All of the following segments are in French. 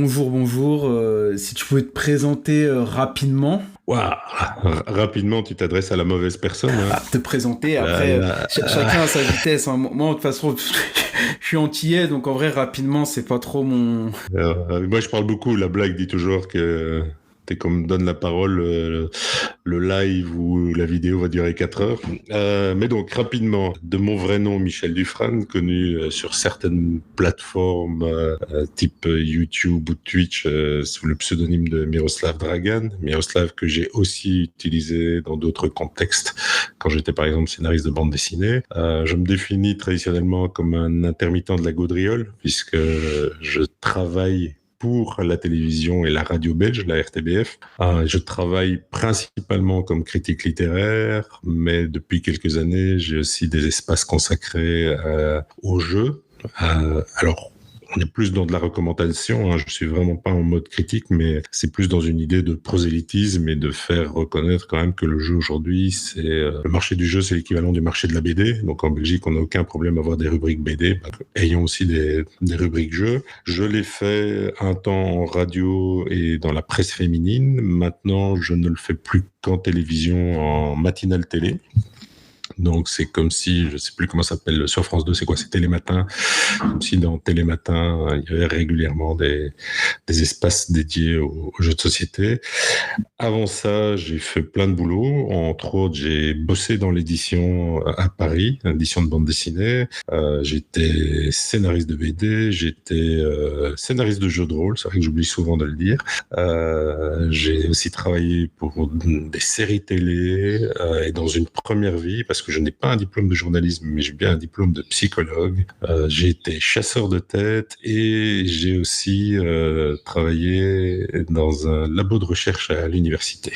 Bonjour, bonjour. Si tu pouvais te présenter rapidement. Waouh, rapidement, tu t'adresses à la mauvaise personne, hein. Te présenter, Là, après, là, chacun à sa vitesse, hein. Moi, de toute façon, je suis antillais, donc en vrai, rapidement, c'est pas trop mon... moi, je parle beaucoup. La blague dit toujours que t'es comme donne la parole, le live ou la vidéo va durer 4 heures. Mais donc, rapidement, de mon vrai nom, Michel Dufresne, connu sur certaines plateformes type YouTube ou Twitch sous le pseudonyme de Miroslav Dragan. Miroslav que j'ai aussi utilisé dans d'autres contextes, quand j'étais par exemple scénariste de bande dessinée. Je me définis traditionnellement comme un intermittent de la gaudriole, puisque je travaille pour la télévision et la radio belge, la RTBF. Je travaille principalement comme critique littéraire, mais depuis quelques années, j'ai aussi des espaces consacrés aux jeux. Alors, on est plus dans de la recommandation, hein. Je suis vraiment pas en mode critique, mais c'est plus dans une idée de prosélytisme et de faire reconnaître quand même que le jeu aujourd'hui, c'est le marché du jeu, c'est l'équivalent du marché de la BD. Donc en Belgique, on n'a aucun problème à avoir des rubriques BD. Ayons aussi des rubriques jeux. Je l'ai fait un temps en radio et dans la presse féminine. Maintenant, je ne le fais plus qu'en télévision, en matinale télé. Donc c'est comme si, je sais plus comment ça s'appelle sur France 2, c'est quoi, c'est Télématin, comme si dans Télématin il y avait régulièrement des espaces dédiés aux jeux de société. Avant ça, j'ai fait plein de boulot. Entre autres, j'ai bossé dans l'édition à Paris, l'édition de bande dessinée. J'étais scénariste de BD, j'étais scénariste de jeux de rôle, c'est vrai que j'oublie souvent de le dire. J'ai aussi travaillé pour des séries télé et dans une première vie, parce que je n'ai pas un diplôme de journalisme, mais j'ai bien un diplôme de psychologue. J'ai été chasseur de tête et j'ai aussi travaillé dans un labo de recherche à l'université.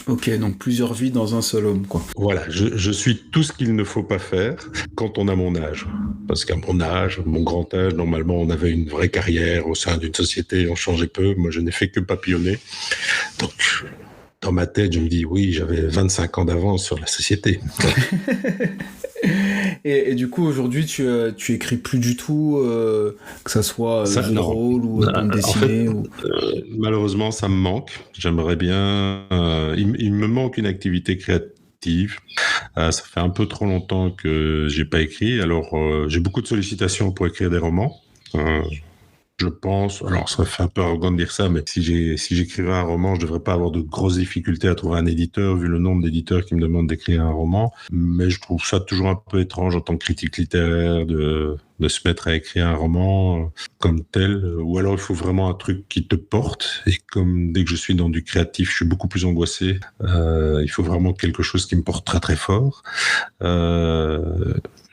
Ok, donc plusieurs vies dans un seul homme, quoi. Voilà, je suis tout ce qu'il ne faut pas faire quand on a mon âge. Parce qu'à mon âge, mon grand âge, normalement, on avait une vraie carrière au sein d'une société, on changeait peu. Moi, je n'ai fait que papillonner. Donc, dans ma tête, je me dis, oui, j'avais 25 ans d'avance sur la société. Et du coup, aujourd'hui, tu écris plus du tout, que ça soit Ça, jeu de non. rôle ou bande En fait, dessinée ou... malheureusement, ça me manque. J'aimerais bien. Il me manque une activité créative. Ça fait un peu trop longtemps que j'ai pas écrit. Alors, j'ai beaucoup de sollicitations pour écrire des romans. Je pense, alors ça fait un peu arrogant de dire ça, mais si j'écrivais un roman, je devrais pas avoir de grosses difficultés à trouver un éditeur, vu le nombre d'éditeurs qui me demandent d'écrire un roman. Mais je trouve ça toujours un peu étrange en tant que critique littéraire de se mettre à écrire un roman comme tel. Ou alors il faut vraiment un truc qui te porte. Et comme dès que je suis dans du créatif, je suis beaucoup plus angoissé. Il faut vraiment quelque chose qui me porte très très fort.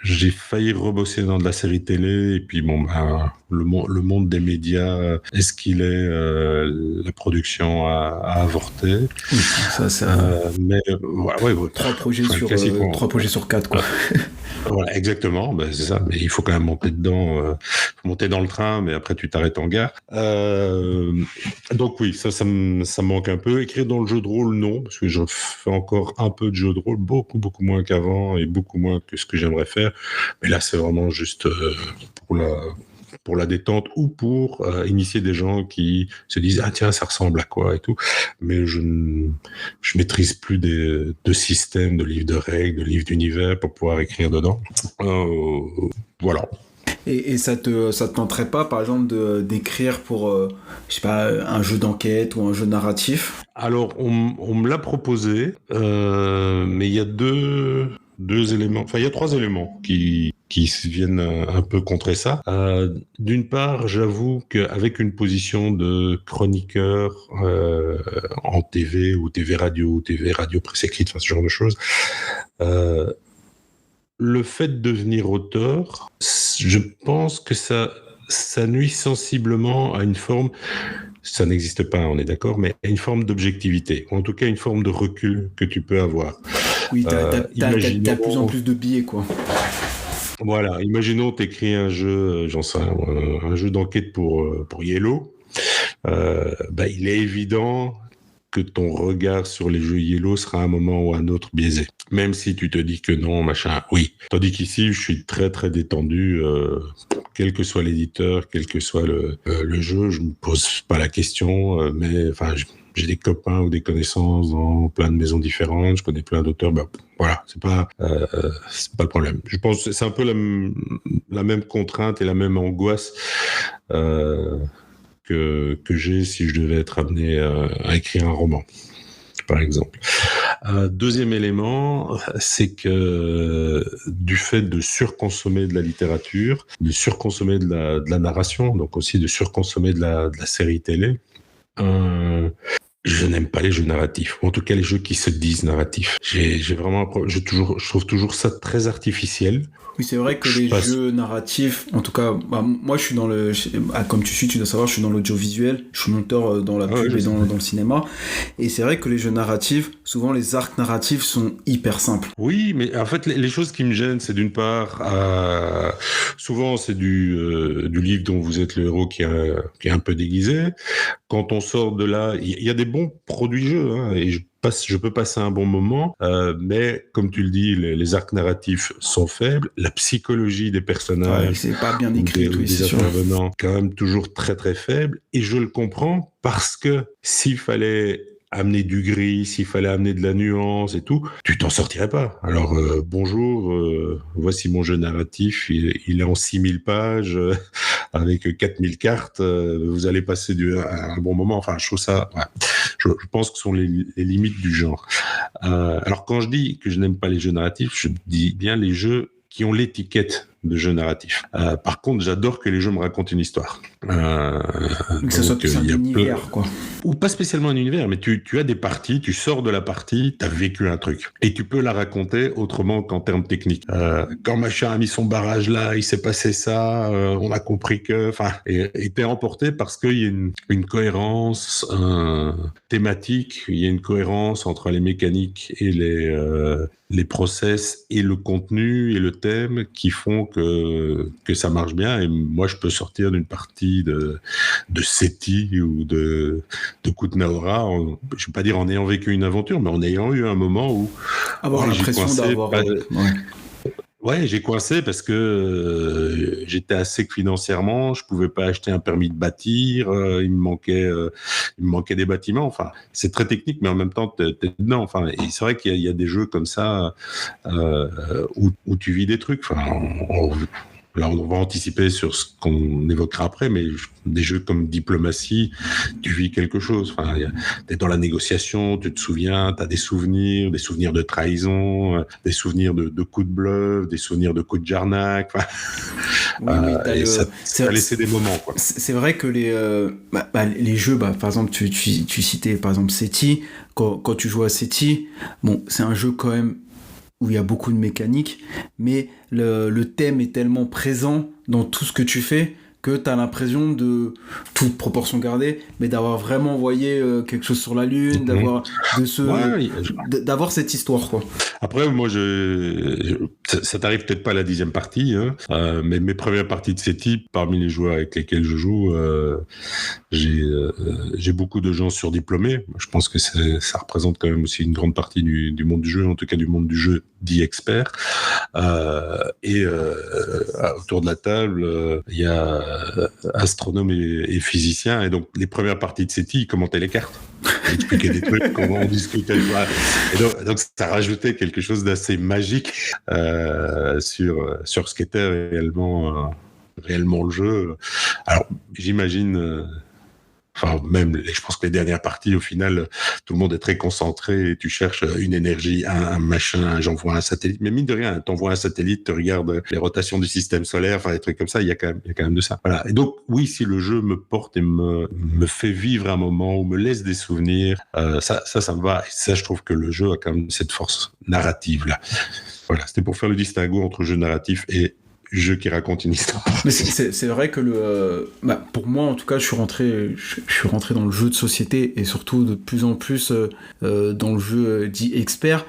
J'ai failli rebosser dans de la série télé et puis bon, le monde des médias, est-ce qu'il est la production a avorté. Oui, ça... Mais voilà, ouais, Trois projets sur, classique, 4, quoi. voilà, exactement, ben, c'est ça. Mais il faut quand même monter dedans, faut monter dans le train, mais après tu t'arrêtes en gare. Donc oui, ça me manque un peu. Écrire dans le jeu de rôle, non, parce que je fais encore un peu de jeu de rôle, beaucoup moins qu'avant et beaucoup moins que ce que j'aimerais faire. Mais là, c'est vraiment juste pour la détente ou pour initier des gens qui se disent ah tiens ça ressemble à quoi et tout, mais je maîtrise plus de systèmes, de livres de règles, de livres d'univers pour pouvoir écrire dedans. Voilà. Et ça te tenterait pas, par exemple, d'écrire pour, je sais pas, un jeu d'enquête ou un jeu narratif? Alors on me l'a proposé, mais il y a deux éléments, enfin il y a trois éléments qui viennent un peu contrer ça. D'une part, j'avoue qu'avec une position de chroniqueur en TV ou TV radio presse écrite, enfin ce genre de choses, le fait de devenir auteur, je pense que ça nuit sensiblement à une forme, ça n'existe pas, on est d'accord, mais à une forme d'objectivité, ou en tout cas une forme de recul que tu peux avoir. Oui, t'as Imaginons... de plus en plus de billets, quoi. Voilà, imaginons t'écris un jeu, j'en sais rien, un jeu d'enquête pour Yellow. Il est évident que ton regard sur les jeux Yellow sera à un moment ou à un autre biaisé. Même si tu te dis que non, machin, oui. Tandis qu'ici, je suis très très détendu, quel que soit l'éditeur, quel que soit le jeu, je me pose pas la question, mais enfin, j'ai des copains ou des connaissances dans plein de maisons différentes, je connais plein d'auteurs, voilà, c'est pas le problème. Je pense que c'est un peu la même contrainte et la même angoisse que j'ai si je devais être amené à écrire un roman, par exemple. Deuxième élément, c'est que du fait de surconsommer de la littérature, de surconsommer de la narration, donc aussi de surconsommer de la série télé, je n'aime pas les jeux narratifs, ou en tout cas les jeux qui se disent narratifs. J'ai vraiment je trouve toujours ça très artificiel. Oui, c'est vrai que les jeux narratifs, en tout cas, moi je suis dans comme tu dois savoir, je suis dans l'audiovisuel, je suis monteur dans la pub et dans le cinéma, et c'est vrai que les jeux narratifs, souvent les arcs narratifs sont hyper simples. Oui, mais en fait les choses qui me gênent, c'est d'une part, souvent c'est du livre dont vous êtes le héros qui est un peu déguisé. Quand on sort de là, il y a des bons produits jeux, hein, et je peux passer un bon moment, mais comme tu le dis, les arcs narratifs sont faibles, la psychologie des personnages, c'est pas bien écrit, des intervenants, quand même toujours très très faible, et je le comprends parce que s'il fallait amener du gris, s'il fallait amener de la nuance et tout, tu t'en sortirais pas. Alors, bonjour, voici mon jeu narratif, il est en 6000 pages, avec 4000 cartes, vous allez passer un bon moment. Enfin, je trouve ça... Ouais. Je pense que ce sont les limites du genre. Alors, quand je dis que je n'aime pas les jeux narratifs, je dis bien les jeux qui ont l'étiquette de jeux narratifs. Par contre, j'adore que les jeux me racontent une histoire. Que ça soit un univers, quoi. Ou pas spécialement un univers, mais tu as des parties, tu sors de la partie, tu as vécu un truc. Et tu peux la raconter autrement qu'en termes techniques. Quand machin a mis son barrage là, il s'est passé ça, on a compris que... Enfin, et t'es emporté parce qu'il y a une cohérence thématique, il y a une cohérence entre les mécaniques et les process et le contenu et le thème qui font que ça marche bien. Et moi, je peux sortir d'une partie de SETI ou de Kutnaora, je ne vais pas dire en ayant vécu une aventure, mais en ayant eu un moment où... Avoir l'impression d'avoir... Ouais, j'ai coincé parce que j'étais à sec financièrement, je pouvais pas acheter un permis de bâtir, il me manquait des bâtiments. Enfin, c'est très technique, mais en même temps, t'es dedans. Enfin, et c'est vrai qu'il y a des jeux comme ça où tu vis des trucs. Enfin, là, on va anticiper sur ce qu'on évoquera après, mais des jeux comme Diplomatie, tu vis quelque chose. Enfin, t'es dans la négociation, tu te souviens, t'as des souvenirs de trahison, des souvenirs de coups de bluff, des souvenirs de coups de jarnac. Enfin, et ça a laissé des moments, quoi. C'est vrai que les jeux, par exemple, tu citais par exemple SETI. Quand tu joues à SETI, bon, c'est un jeu quand même où il y a beaucoup de mécanique, mais le thème est tellement présent dans tout ce que tu fais que tu as l'impression de, toute proportion gardée, mais d'avoir vraiment envoyé quelque chose sur la Lune, d'avoir cette histoire, quoi. Après, moi, ça t'arrive peut-être pas à la 10e partie, hein, mais mes premières parties de SETI, parmi les joueurs avec lesquels je joue, j'ai beaucoup de gens surdiplômés. Je pense que ça représente quand même aussi une grande partie du monde du jeu, en tout cas du monde du jeu dit expert. Autour de la table, il y a astronomes et physiciens, et donc les premières parties de SETI, ils commentaient les cartes. Ils expliquaient des trucs, comment on discutait. Et donc ça rajoutait quelque chose d'assez magique sur ce qu'était réellement le jeu. Alors, j'imagine... Enfin, même, je pense que les dernières parties, au final, tout le monde est très concentré et tu cherches une énergie, un machin, j'envoie un satellite. Mais mine de rien, t'envoies un satellite, tu regardes les rotations du système solaire, enfin, des trucs comme ça, il y a quand même de ça. Voilà. Et donc, oui, si le jeu me porte et me fait vivre un moment ou me laisse des souvenirs, ça me va. Et ça, je trouve que le jeu a quand même cette force narrative-là. Voilà. C'était pour faire le distinguo entre jeu narratif et jeu qui raconte une histoire. Mais c'est vrai que pour moi en tout cas je suis rentré dans le jeu de société et surtout de plus en plus dans le jeu dit expert.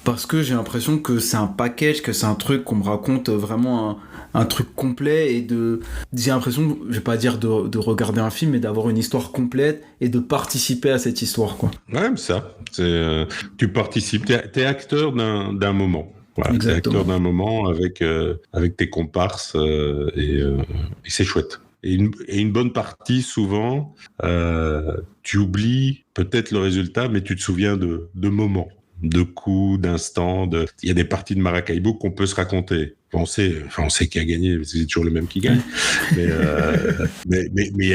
parce que j'ai l'impression que c'est un package, que c'est un truc qu'on me raconte vraiment un truc complet et j'ai l'impression, je vais pas dire de regarder un film, mais d'avoir une histoire complète et de participer à cette histoire, quoi. Ouais, mais ça, tu participes, t'es acteur d'un moment. Voilà, t'es acteur d'un moment avec tes comparses et c'est chouette. Et une bonne partie, souvent, tu oublies peut-être le résultat, mais tu te souviens de moments, de coups, d'instants. Il y a des parties de Maracaibo qu'on peut se raconter. On sait qui a gagné, c'est toujours le même qui gagne. Mais il y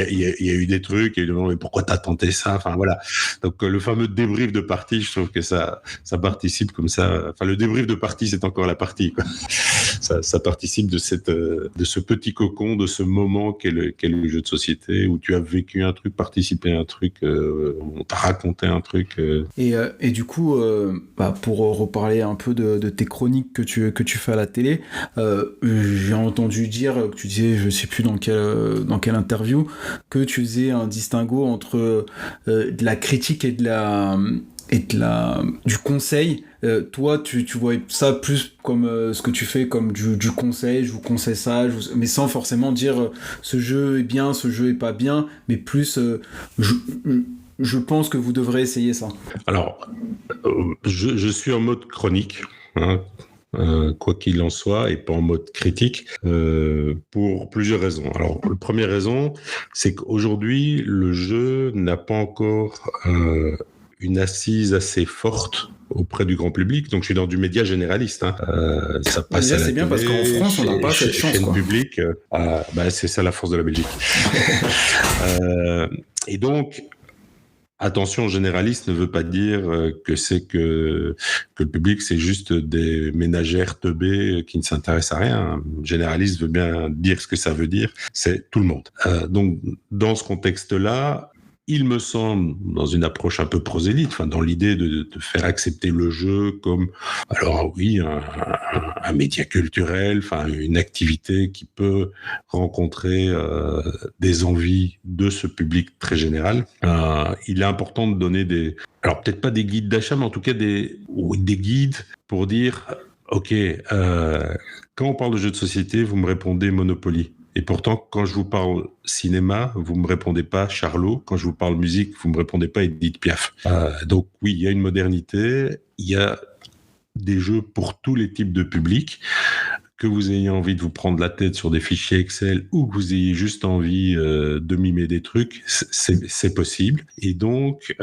a eu des trucs, il y a eu des moments, mais pourquoi t'as tenté ça? Enfin, voilà. Donc, le fameux débrief de partie, je trouve que ça participe comme ça. Enfin, le débrief de partie, c'est encore la partie, quoi. Ça participe de ce petit cocon, de ce moment qu'est le jeu de société, où tu as vécu un truc, participé à un truc, on t'a raconté un truc. Et du coup, pour reparler un peu de tes chroniques que tu fais à la télé, j'ai entendu dire que tu disais, je sais plus dans quelle interview, que tu faisais un distinguo entre de la critique et du conseil. Toi, tu vois ça plus comme ce que tu fais comme du conseil, je vous conseille ça, mais sans forcément dire ce jeu est bien, ce jeu est pas bien, mais plus je pense que vous devrez essayer ça. Alors, je suis en mode chronique, hein, quoi qu'il en soit, et pas en mode critique, pour plusieurs raisons. Alors, la première raison, c'est qu'aujourd'hui, le jeu n'a pas encore une assise assez forte auprès du grand public. Donc, je suis dans du média généraliste. Hein. Ça passe à la télé, bien parce qu'en France, on n'a pas cette chance. Chaîne publique, c'est ça la force de la Belgique. Et donc, attention, généraliste ne veut pas dire que le public, c'est juste des ménagères teubées qui ne s'intéressent à rien. Généraliste veut bien dire ce que ça veut dire, c'est tout le monde. Donc, dans ce contexte-là, il me semble, dans une approche un peu prosélyte, enfin, dans l'idée de faire accepter le jeu comme, alors oui, un média culturel, enfin, une activité qui peut rencontrer des envies de ce public très général. Il est important de donner alors peut-être pas des guides d'achat, mais en tout cas des guides pour dire, ok, quand on parle de jeux de société, vous me répondez Monopoly. Et pourtant, quand je vous parle cinéma, vous me répondez pas Charlot. Quand je vous parle musique, vous me répondez pas Edith Piaf. Donc oui, il y a une modernité, il y a des jeux pour tous les types de publics. Que vous ayez envie de vous prendre la tête sur des fichiers Excel ou que vous ayez juste envie de mimer des trucs, c'est possible. Et donc,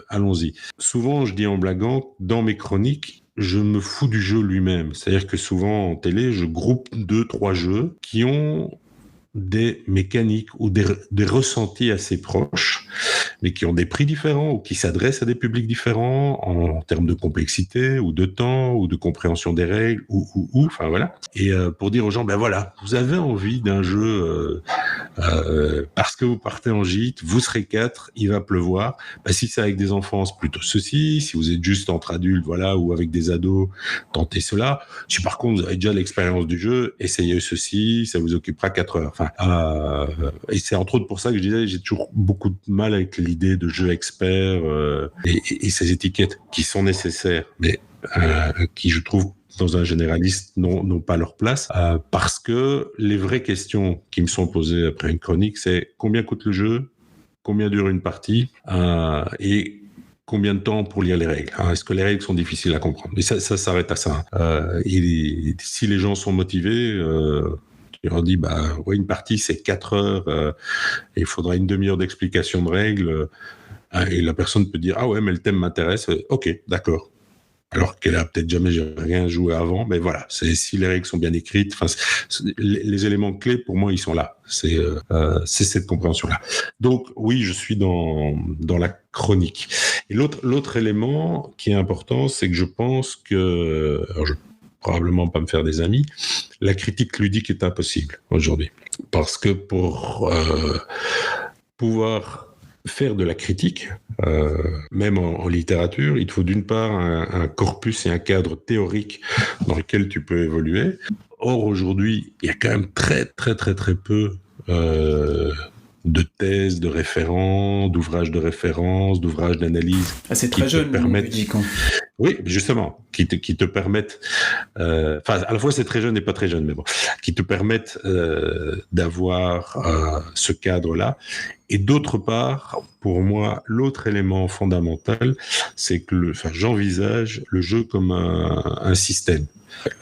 allons-y. Souvent, je dis en blaguant, dans mes chroniques, je me fous du jeu lui-même. C'est-à-dire que souvent, en télé, je groupe 2-3 jeux qui ont des mécaniques ou des ressentis assez proches, mais qui ont des prix différents ou qui s'adressent à des publics différents en termes de complexité ou de temps ou de compréhension des règles enfin voilà. Et pour dire aux gens, ben voilà, vous avez envie d'un jeu parce que vous partez en gîte, vous serez 4, il va pleuvoir. Ben, si c'est avec des enfants, c'est plutôt ceci. Si vous êtes juste entre adultes, voilà, ou avec des ados, tentez cela. Si par contre vous avez déjà l'expérience du jeu, essayez ceci, ça vous occupera 4 heures. Et c'est entre autres pour ça que je disais, j'ai toujours beaucoup de mal avec l'idée de jeu expert et ces étiquettes qui sont nécessaires, mais qui, je trouve, dans un généraliste, n'ont pas leur place, parce que les vraies questions qui me sont posées après une chronique, c'est combien coûte le jeu, combien dure une partie, et combien de temps pour lire les règles. Est-ce que les règles sont difficiles à comprendre? Et ça s'arrête à ça. Et si les gens sont motivés... tu leur dis, ouais, une partie, c'est 4 heures, et il faudra une demi-heure d'explication de règles, et la personne peut dire, ah ouais, mais le thème m'intéresse, ok, d'accord. Alors qu'elle a peut-être jamais rien joué avant, mais voilà, si les règles sont bien écrites, les éléments clés, pour moi, ils sont là. C'est cette compréhension-là. Donc, oui, je suis dans la chronique. Et l'autre élément qui est important, c'est que je pense que, alors je probablement pas me faire des amis, la critique ludique est impossible aujourd'hui. Parce que pour pouvoir faire de la critique, même en littérature, il te faut d'une part un corpus et un cadre théorique dans lequel tu peux évoluer. Or, aujourd'hui, il y a quand même très, très, très, très peu de thèses, de référents, d'ouvrages de référence, d'ouvrages d'analyse. C'est très jeune, ludique. Oui, justement, qui te permettent, enfin, à la fois c'est très jeune et pas très jeune, mais bon, qui te permettent d'avoir ce cadre-là. Et d'autre part, pour moi, l'autre élément fondamental, c'est que j'envisage le jeu comme un système.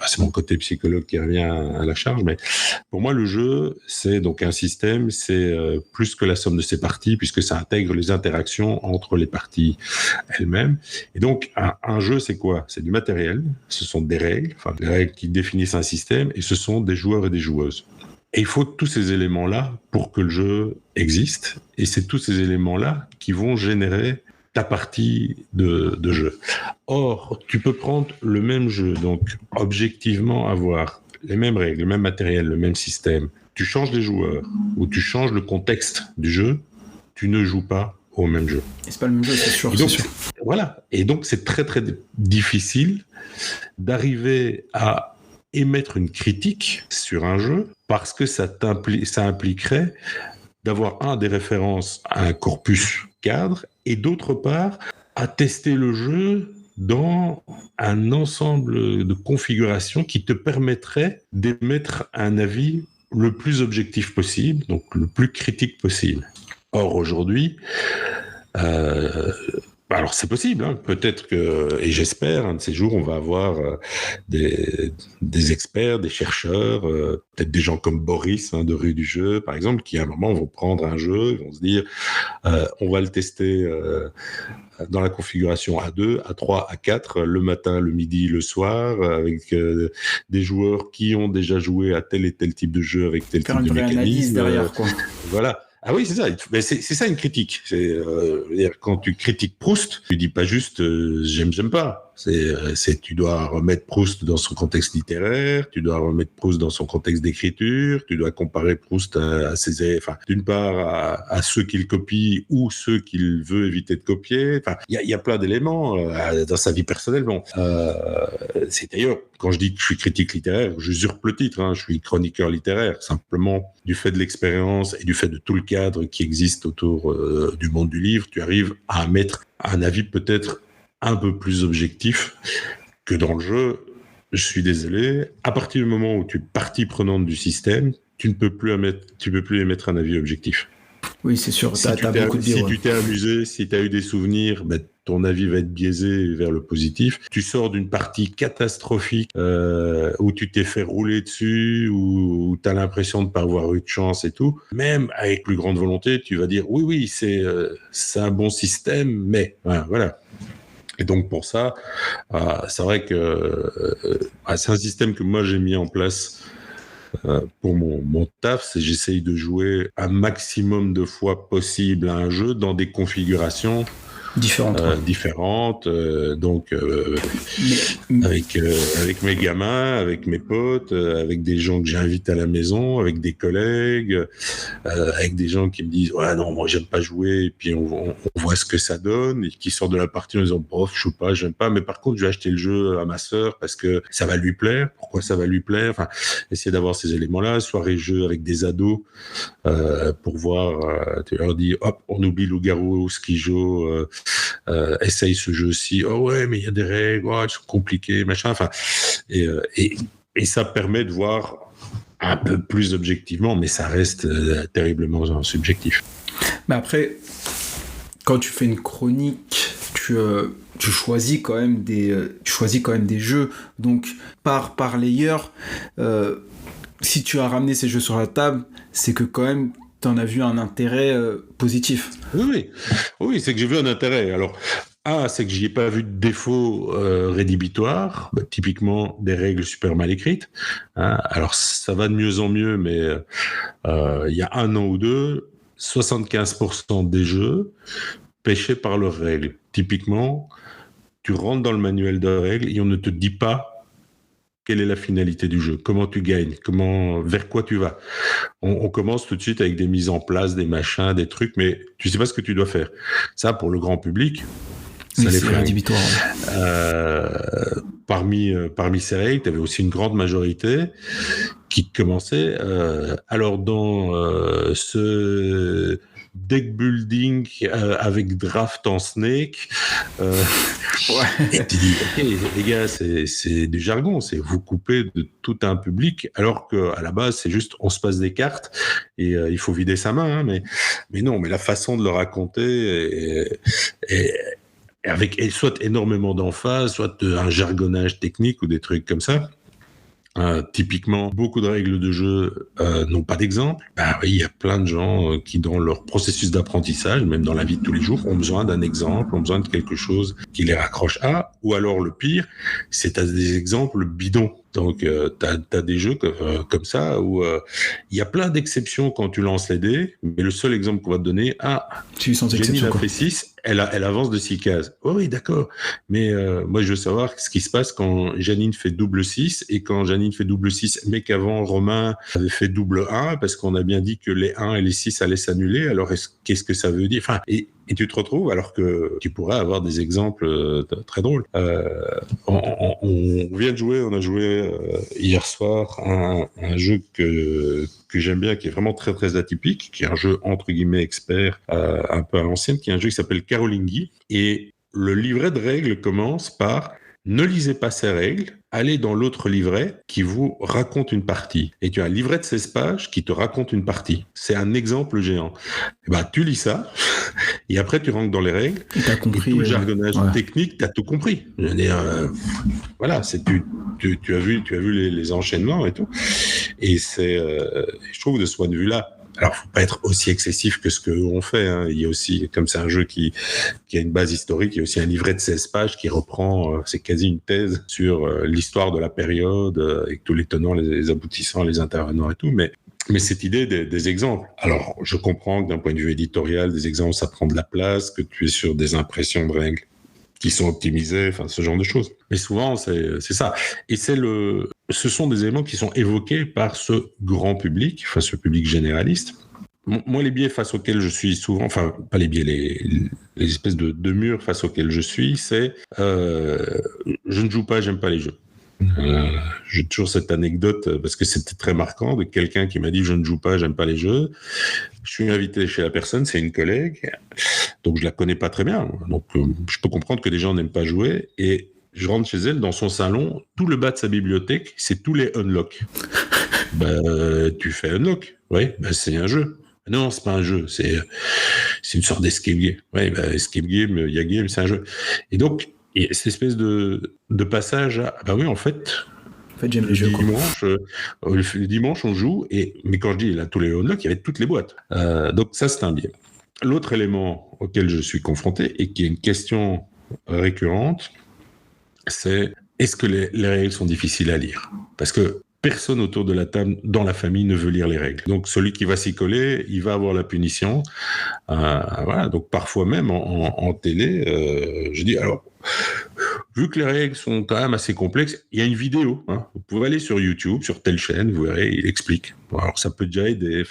C'est mon côté psychologue qui revient à la charge, mais pour moi, le jeu, c'est donc un système, c'est plus que la somme de ses parties, puisque ça intègre les interactions entre les parties elles-mêmes. Et donc, un jeu, c'est quoi? C'est du matériel, ce sont des règles, enfin des règles qui définissent un système, et ce sont des joueurs et des joueuses. Et il faut tous ces éléments-là pour que le jeu existe, et c'est tous ces éléments-là qui vont générer ta partie de jeu. Or, tu peux prendre le même jeu, donc objectivement avoir les mêmes règles, le même matériel, le même système. Tu changes les joueurs ou tu changes le contexte du jeu, tu ne joues pas au même jeu. Et c'est pas le même jeu, c'est sûr. Donc, c'est sûr. voilà. Et donc, c'est très, très difficile d'arriver à émettre une critique sur un jeu parce que ça impliquerait d'avoir des références à un corpus cadre et d'autre part, à tester le jeu dans un ensemble de configurations qui te permettrait d'émettre un avis le plus objectif possible, donc le plus critique possible. Or, aujourd'hui, alors c'est possible, hein. Peut-être que, et j'espère, un de ces jours, on va avoir des experts, des chercheurs, peut-être des gens comme Boris de Rue du Jeu, par exemple, qui à un moment vont prendre un jeu, ils vont se dire, on va le tester dans la configuration A2, A3, A4, le matin, le midi, le soir, avec des joueurs qui ont déjà joué à tel et tel type de jeu avec tel type de mécanisme. Analyse derrière, quoi. Voilà. Ah oui, c'est ça. Mais c'est ça une critique. Quand tu critiques Proust, tu dis pas juste j'aime pas. Tu dois remettre Proust dans son contexte littéraire, tu dois remettre Proust dans son contexte d'écriture, tu dois comparer Proust à d'une part à ceux qu'il copie ou ceux qu'il veut éviter de copier. Enfin, il y a plein d'éléments dans sa vie personnelle. Bon, c'est d'ailleurs quand je dis que je suis critique littéraire, j'usurpe le titre. Je suis chroniqueur littéraire. Simplement, du fait de l'expérience et du fait de tout le cadre qui existe autour du monde du livre, tu arrives à mettre un avis peut-être un peu plus objectif que dans le jeu. Je suis désolé. À partir du moment où tu es partie prenante du système, tu ne peux plus émettre un avis objectif. Oui, c'est sûr. Si tu t'es amusé, si tu as eu des souvenirs, ton avis va être biaisé vers le positif. Tu sors d'une partie catastrophique où tu t'es fait rouler dessus, où tu as l'impression de ne pas avoir eu de chance et tout. Même avec plus grande volonté, tu vas dire oui, c'est un bon système, mais voilà. Et donc pour ça, c'est vrai que c'est un système que moi j'ai mis en place pour mon taf, c'est j'essaye de jouer un maximum de fois possible à un jeu dans des configurations différentes, donc avec mes gamins, avec mes potes, avec des gens que j'invite à la maison, avec des collègues, avec des gens qui me disent ouais non moi j'aime pas jouer, et puis on voit ce que ça donne, et qui sortent de la partie en disant bof je joue pas, j'aime pas, mais par contre je vais acheter le jeu à ma sœur parce que ça va lui plaire. Pourquoi ça va lui plaire? Enfin, essayer d'avoir ces éléments-là, soirée jeu avec des ados pour voir, tu leur dis hop on oublie Loup-garou, Skijo, essaye ce jeu-ci, oh ouais mais il y a des règles, elles sont compliquées, machin, enfin, et ça permet de voir un peu plus objectivement, mais ça reste terriblement subjectif. Mais après, quand tu fais une chronique, tu choisis quand même des jeux, donc par layer, si tu as ramené ces jeux sur la table, c'est que quand même t'en as vu un intérêt positif. Oui, c'est que j'ai vu un intérêt. Alors, c'est que j'y ai pas vu de défaut rédhibitoire, typiquement des règles super mal écrites. Alors, ça va de mieux en mieux, mais il y a 1 an ou 2, 75% des jeux pêchaient par leurs règles. Typiquement, tu rentres dans le manuel de règles et on ne te dit pas quelle est la finalité du jeu, comment tu gagnes, vers quoi tu vas. On commence tout de suite avec des mises en place, des machins, des trucs, mais tu sais pas ce que tu dois faire. Ça, pour le grand public, ça les flingue. Parmi ces règles, tu avais aussi une grande majorité qui commençait. Alors dans ce deck building avec draft en Snake. Et tu dis, ok, les gars, c'est du jargon, c'est vous couper de tout un public, alors qu'à la base, c'est juste on se passe des cartes et il faut vider sa main. Hein, mais non, mais la façon de le raconter est avec soit énormément d'emphase, soit un jargonnage technique ou des trucs comme ça. Typiquement, beaucoup de règles de jeu n'ont pas d'exemple. Bah oui, il y a plein de gens qui, dans leur processus d'apprentissage, même dans la vie de tous les jours, ont besoin d'un exemple, ont besoin de quelque chose qui les raccroche à, ou alors le pire, c'est des exemples bidons. Donc, t'as des jeux comme ça où il y a plein d'exceptions quand tu lances les dés, mais le seul exemple qu'on va te donner, Janine a fait 6, elle avance de 6 cases. Oh oui, d'accord. Mais moi, je veux savoir ce qui se passe quand Janine fait double 6 et quand Janine fait double 6, mais qu'avant Romain avait fait double 1, parce qu'on a bien dit que les 1 et les 6 allaient s'annuler. Alors, qu'est-ce que ça veut dire? Enfin, et tu te retrouves alors que tu pourrais avoir des exemples très drôles. On vient de jouer, on a joué hier soir un jeu que j'aime bien, qui est vraiment très très atypique, qui est un jeu entre guillemets expert, un peu à l'ancienne, qui est un jeu qui s'appelle Carolingi. Et le livret de règles commence par: ne lisez pas ces règles, allez dans l'autre livret qui vous raconte une partie. Et tu as un livret de 16 pages qui te raconte une partie. C'est un exemple géant. Et bah, tu lis ça, et après tu rentres dans les règles, t'as compris, et tout le jargonnage technique, tu as tout compris. Je veux dire, voilà, tu as vu les enchaînements et tout. Et je trouve de ce point de vue-là, alors, faut pas être aussi excessif que ce qu'on fait. Hein. Il y a aussi, comme c'est un jeu qui a une base historique, il y a aussi un livret de 16 pages qui reprend, c'est quasi une thèse sur l'histoire de la période, avec tous les tenants, les aboutissants, les intervenants et tout. Mais cette idée des exemples. Alors, je comprends que d'un point de vue éditorial, des exemples, ça prend de la place, que tu es sur des impressions de règles qui sont optimisées, enfin, ce genre de choses. Mais souvent, c'est ça. Et ce sont des éléments qui sont évoqués par ce grand public, enfin, ce public généraliste. Moi, les biais face auxquels je suis souvent, enfin, pas les biais, les espèces de murs face auxquels je suis, c'est je ne joue pas, j'aime pas les jeux. J'ai toujours cette anecdote parce que c'était très marquant de quelqu'un qui m'a dit: je ne joue pas, j'aime pas les jeux. Je suis invité chez la personne, c'est une collègue, donc je la connais pas très bien, donc je peux comprendre que des gens n'aiment pas jouer, et je rentre chez elle, dans son salon, tout le bas de sa bibliothèque, c'est tous les unlock. Tu fais unlock, oui, c'est un jeu. Non, c'est pas un jeu, c'est une sorte d'escape game. Oui, escape game, il y a game, c'est un jeu. Et donc, et cette espèce de passage à, oui, en fait, j'aime les jeux. Le dimanche, on joue, mais quand je dis là, tous les unlock, il y avait toutes les boîtes. Donc ça, c'est un biais. L'autre élément auquel je suis confronté, et qui est une question récurrente, c'est: est-ce que les règles sont difficiles à lire? Parce que personne autour de la table, dans la famille, ne veut lire les règles. Donc, celui qui va s'y coller, il va avoir la punition. Voilà. Donc, parfois même en télé, je dis, alors, vu que les règles sont quand même assez complexes, il y a une vidéo. Hein. Vous pouvez aller sur YouTube, sur telle chaîne, vous verrez, il explique. Bon, alors, ça peut déjà aider.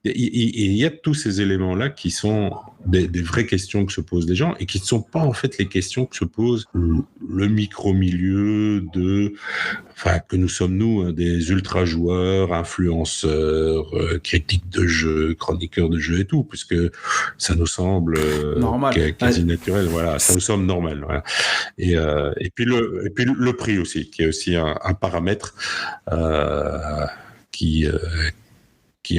Il y a tous ces éléments-là qui sont des vraies questions que se posent les gens, et qui ne sont pas en fait les questions que se pose le micro-milieu que nous sommes, nous, hein, des ultra-joueurs, influenceurs, critiques de jeux, chroniqueurs de jeux et tout, puisque ça nous semble normal, quasi naturel. Voilà, ça nous semble normal. Voilà. Et puis le prix aussi, qui est aussi un paramètre qui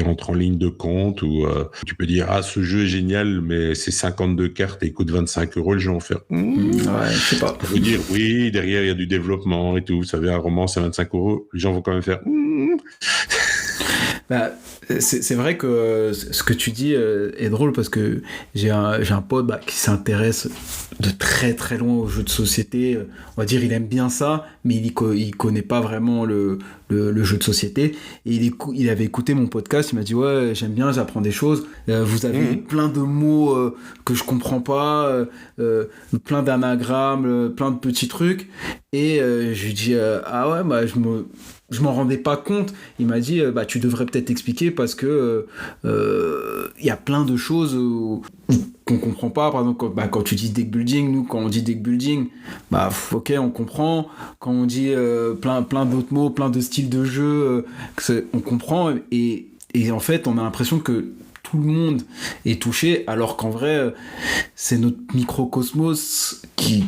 entre en ligne de compte, où tu peux dire: ce jeu est génial, mais c'est 52 cartes et il coûte 25 €, les gens vont faire ouais, je sais pas. Ça veut dire oui, derrière il y a du développement et tout, vous savez, un roman c'est 25 €, les gens vont quand même faire c'est vrai que ce que tu dis est drôle, parce que j'ai un pote qui s'intéresse de très très loin aux jeux de société. On va dire, il aime bien ça, mais il connaît pas vraiment le jeu de société. Et il avait écouté mon podcast, il m'a dit: ouais, j'aime bien, j'apprends des choses. Vous avez plein de mots que je comprends pas, plein d'anagrammes, plein de petits trucs. Et je lui dis: ah ouais, je m'en rendais pas compte. Il m'a dit: tu devrais peut-être expliquer, parce que y a plein de choses qu'on comprend pas. Par exemple, quand tu dis deck building, nous, quand on dit deck building, ok, on comprend. Quand on dit plein d'autres mots, plein de styles de jeu, on comprend. Et en fait, on a l'impression que tout le monde est touché, alors qu'en vrai, c'est notre microcosmos qui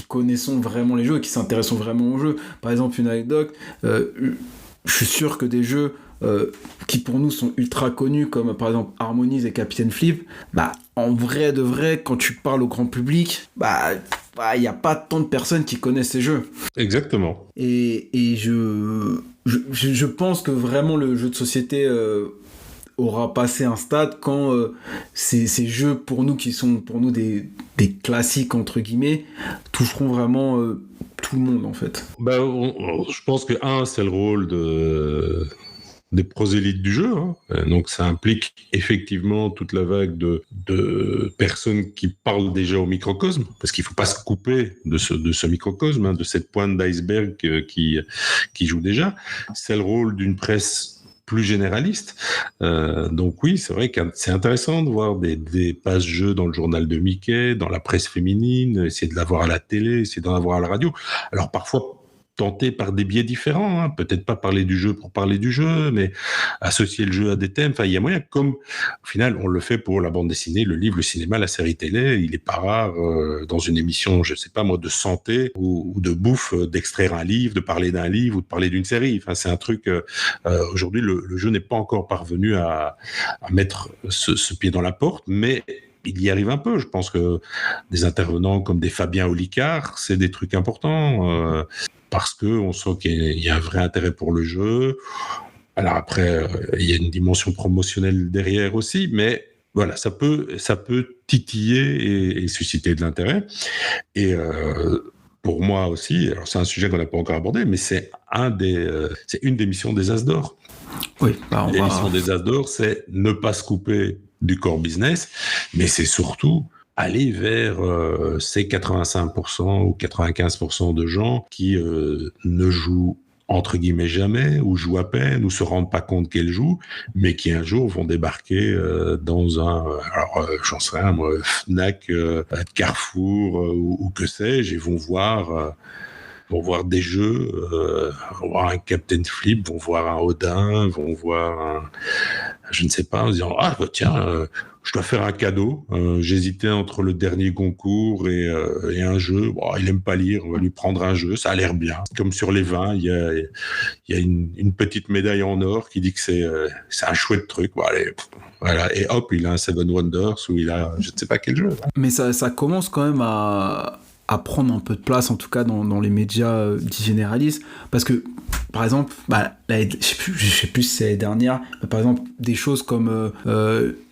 connaissons vraiment les jeux, qui s'intéressons vraiment aux jeux. Par exemple, une anecdote, je suis sûr que des jeux qui pour nous sont ultra connus, comme par exemple Harmonies et Captain Flip, bah en vrai de vrai, quand tu parles au grand public, il n'y a pas tant de personnes qui connaissent ces jeux. Exactement. Et je pense que vraiment le jeu de société aura passé un stade quand ces jeux pour nous qui sont pour nous des classiques entre guillemets toucheront vraiment tout le monde en fait. Je pense que c'est le rôle des prosélytes du jeu. Hein. Donc ça implique effectivement toute la vague de personnes qui parlent déjà au microcosme, parce qu'il ne faut pas se couper de ce microcosme, hein, de cette pointe d'iceberg qui joue déjà. C'est le rôle d'une presse plus généraliste. Donc oui, c'est vrai que c'est intéressant de voir des pages jeux dans le journal de Mickey, dans la presse féminine, essayer de l'avoir à la télé, essayer d'en avoir à la radio. Alors parfois tenté par des biais différents, hein. Peut-être pas parler du jeu pour parler du jeu, mais associer le jeu à des thèmes. Enfin, il y a moyen, comme au final on le fait pour la bande dessinée, le livre, le cinéma, la série télé. Il est pas rare dans une émission, je sais pas moi, de santé ou de bouffe, d'extraire un livre, de parler d'un livre ou de parler d'une série. Enfin, c'est un truc. Aujourd'hui, le jeu n'est pas encore parvenu à mettre ce pied dans la porte, mais il y arrive un peu. Je pense que des intervenants comme des Fabien Olicard, c'est des trucs importants. Parce qu'on sent qu'il y a un vrai intérêt pour le jeu. Alors après, il y a une dimension promotionnelle derrière aussi, mais voilà, ça peut titiller et susciter de l'intérêt. Et pour moi aussi, alors c'est un sujet qu'on n'a pas encore abordé, mais c'est une des missions des As d'Or. Oui, L'émission des As d'Or, c'est ne pas se couper du core business, mais c'est surtout aller vers ces 85% ou 95% de gens qui ne jouent entre guillemets jamais, ou jouent à peine, ou se rendent pas compte qu'elles jouent, mais qui un jour vont débarquer dans j'en sais rien, moi, Fnac, Carrefour ou que sais-je, et vont voir des jeux, vont voir un Captain Flip, vont voir un Odin, vont voir je ne sais pas, en disant tiens, je dois faire un cadeau. J'hésitais entre le dernier concours et un jeu. Bon, il aime pas lire, on va lui prendre un jeu. Ça a l'air bien. Comme sur les vins, il y a une petite médaille en or qui dit que c'est un chouette truc. Bon, allez, voilà. Et hop, il a un Seven Wonders ou il a je ne sais pas quel jeu. Mais ça commence quand même à prendre un peu de place, en tout cas dans les médias dits généralistes, parce que par exemple, je sais plus si c'est l'année dernière, mais par exemple des choses comme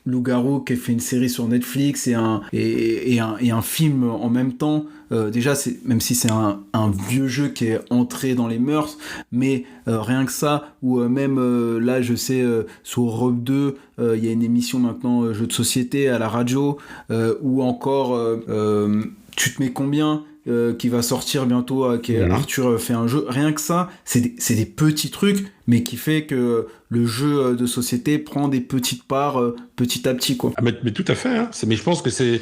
Loup-garou qui a fait une série sur Netflix et un film en même temps. Déjà, même si c'est un vieux jeu qui est entré dans les mœurs, mais rien que ça, ou même là, je sais, sur Europe 2, il y a une émission maintenant, jeu de société à la radio, ou encore Tu te mets combien qui va sortir bientôt, Arthur fait un jeu. Rien que ça, c'est des petits trucs, mais qui fait que le jeu de société prend des petites parts petit à petit, quoi. Mais tout à fait. Hein. Mais je pense que c'est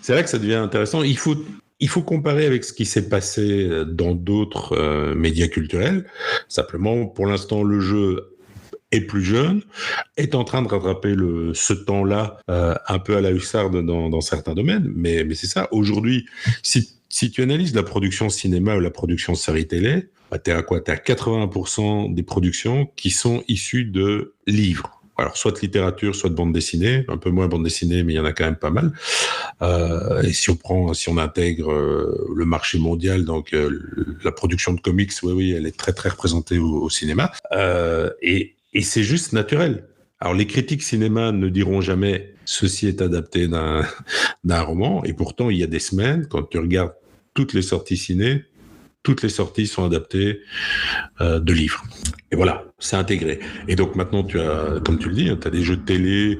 là que ça devient intéressant. Il faut comparer avec ce qui s'est passé dans d'autres médias culturels. Simplement, pour l'instant, le jeu est plus jeune, est en train de rattraper ce temps-là un peu à la hussarde dans certains domaines. Mais c'est ça. Aujourd'hui, si tu analyses la production cinéma ou la production série télé, t'es à quoi ? T'es à 80% des productions qui sont issues de livres. Alors, soit de littérature, soit de bande dessinée. Un peu moins bande dessinée, mais il y en a quand même pas mal. Et si on intègre le marché mondial, donc la production de comics, oui, elle est très, très représentée au cinéma. Et c'est juste naturel. Alors, les critiques cinéma ne diront jamais « ceci est adapté d'un roman ». Et pourtant, il y a des semaines, quand tu regardes toutes les sorties ciné, toutes les sorties sont adaptées de livres. Et voilà, c'est intégré. Et donc maintenant, tu as, comme tu le dis, tu as des jeux de télé.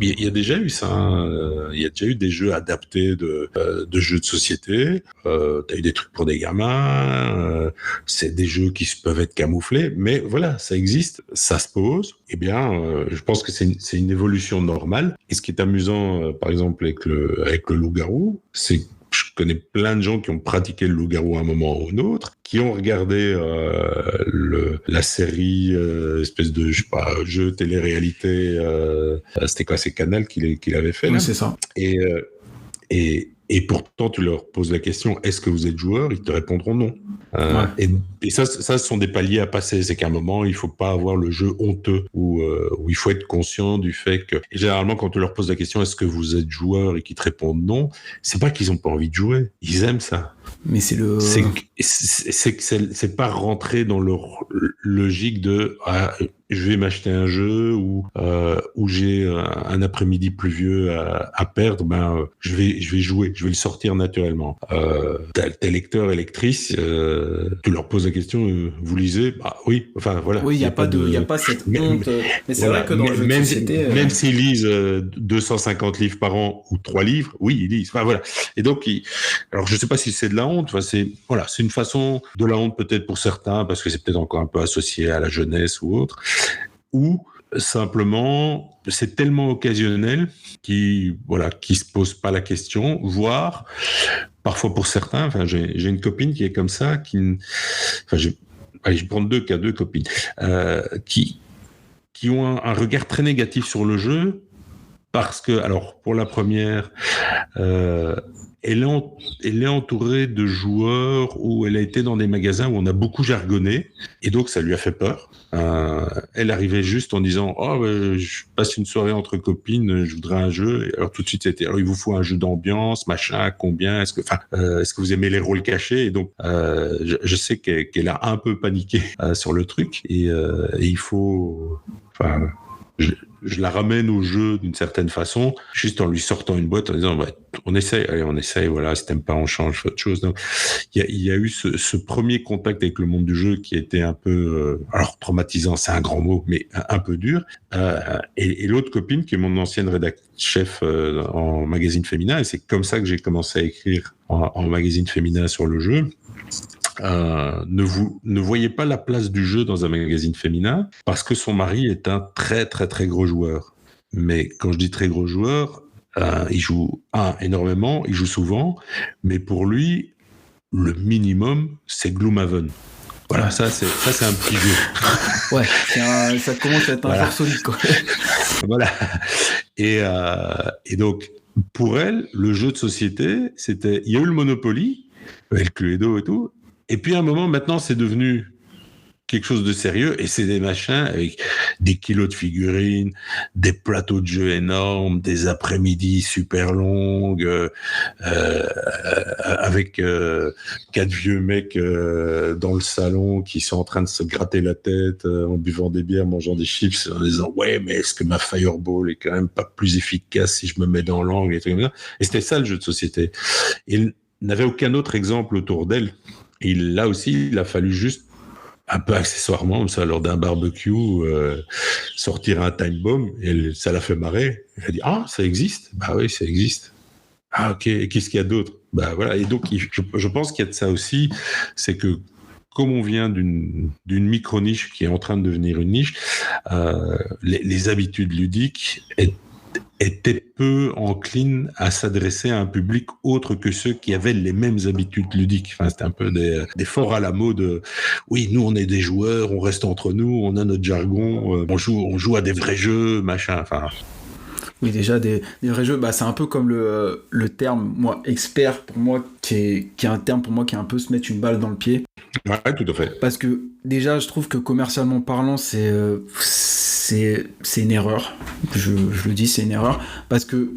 Il y a déjà eu ça. Hein, il y a déjà eu des jeux adaptés de jeux de société. Tu as eu des trucs pour des gamins. C'est des jeux qui peuvent être camouflés. Mais voilà, ça existe, ça se pose. Eh bien, je pense que c'est une évolution normale. Et ce qui est amusant, par exemple, avec le loup-garou, c'est connais plein de gens qui ont pratiqué le loup-garou à un moment ou un autre, qui ont regardé la série espèce de, je sais pas, jeu télé-réalité, c'était quoi, c'est Canal qu'il avait fait, Oui, là. c'est ça. Et pourtant, tu leur poses la question, est-ce que vous êtes joueur? Ils te répondront non. Ouais. Et ça, ce sont des paliers à passer. C'est qu'à un moment, il faut pas avoir le jeu honteux où il faut être conscient du fait que, et généralement, quand tu leur poses la question, est-ce que vous êtes joueur et qu'ils te répondent non, c'est pas qu'ils ont pas envie de jouer. Ils aiment ça. Mais c'est le... C'est pas rentrer dans leur logique de je vais m'acheter un jeu où j'ai un après-midi pluvieux à perdre, je vais jouer, je vais le sortir naturellement. Tes lecteurs et lectrices, tu leur poses la question, vous lisez? Bah oui, enfin voilà. Oui, il y a pas cette honte. Mais c'est vrai que dans le jeu de société... Même s'ils lisent 250 livres par an ou 3 livres, oui, ils lisent. Enfin voilà. Et donc, alors je sais pas si c'est de la honte, enfin, c'est une façon de la honte peut-être pour certains, parce que c'est peut-être encore un peu associé à la jeunesse ou autre, ou simplement c'est tellement occasionnel qui se pose pas la question, voire parfois pour certains, enfin j'ai une copine qui est comme ça, je vais prendre deux copines qui ont un regard très négatif sur le jeu, parce que, alors pour la première, elle est entourée de joueurs où elle a été dans des magasins où on a beaucoup jargonné, et donc ça lui a fait peur. Elle arrivait juste en disant je passe une soirée entre copines, je voudrais un jeu. Et alors tout de suite c'était il vous faut un jeu d'ambiance, machin, combien, est-ce que vous aimez les rôles cachés? Et donc je sais qu'elle a un peu paniqué sur le truc, et il faut je la ramène au jeu d'une certaine façon, juste en lui sortant une boîte, en disant on essaye, voilà, si t'aimes pas, on change autre chose. Donc, il y a eu ce premier contact avec le monde du jeu qui était un peu, alors traumatisant, c'est un grand mot, mais un peu dur. Et l'autre copine, qui est mon ancienne chef en magazine féminin, et c'est comme ça que j'ai commencé à écrire en magazine féminin sur le jeu. Ne voyait pas la place du jeu dans un magazine féminin, parce que son mari est un très très très gros joueur. Mais quand je dis très gros joueur, il joue énormément, il joue souvent, mais pour lui, le minimum, c'est Gloomhaven. Voilà, ça c'est un petit jeu. Ouais, ça commence à être un jeu solide, quoi. Voilà. Et donc, pour elle, le jeu de société, il y a eu le Monopoly, le Cluedo et tout. Et puis à un moment, maintenant, c'est devenu quelque chose de sérieux, et c'est des machins avec des kilos de figurines, des plateaux de jeux énormes, des après-midi super longues, avec 4 vieux mecs dans le salon qui sont en train de se gratter la tête en buvant des bières, mangeant des chips, en disant ouais, mais est-ce que ma Fireball est quand même pas plus efficace si je me mets dans l'angle, et trucs comme ça. Et c'était ça le jeu de société. Il n'avait aucun autre exemple autour d'elle. Et là aussi, il a fallu juste un peu accessoirement, comme ça, lors d'un barbecue, sortir un time bomb, et ça l'a fait marrer. Elle a dit ça existe? Bah oui, ça existe. Ah ok, et qu'est-ce qu'il y a d'autre? Bah voilà, et donc je pense qu'il y a de ça aussi, c'est que comme on vient d'une micro-niche qui est en train de devenir une niche, les habitudes ludiques étaient peu enclines à s'adresser à un public autre que ceux qui avaient les mêmes habitudes ludiques. Enfin, c'était un peu des forts à la mode. Oui, nous, on est des joueurs, on reste entre nous, on a notre jargon, on joue à des vrais jeux, machin. Enfin. Oui, déjà, des vrais jeux, c'est un peu comme le terme, moi, expert, pour moi, qui est un terme pour moi qui est un peu se mettre une balle dans le pied. Ouais, tout à fait. Parce que, déjà, je trouve que commercialement parlant, c'est une erreur. Je le dis, c'est une erreur. Parce que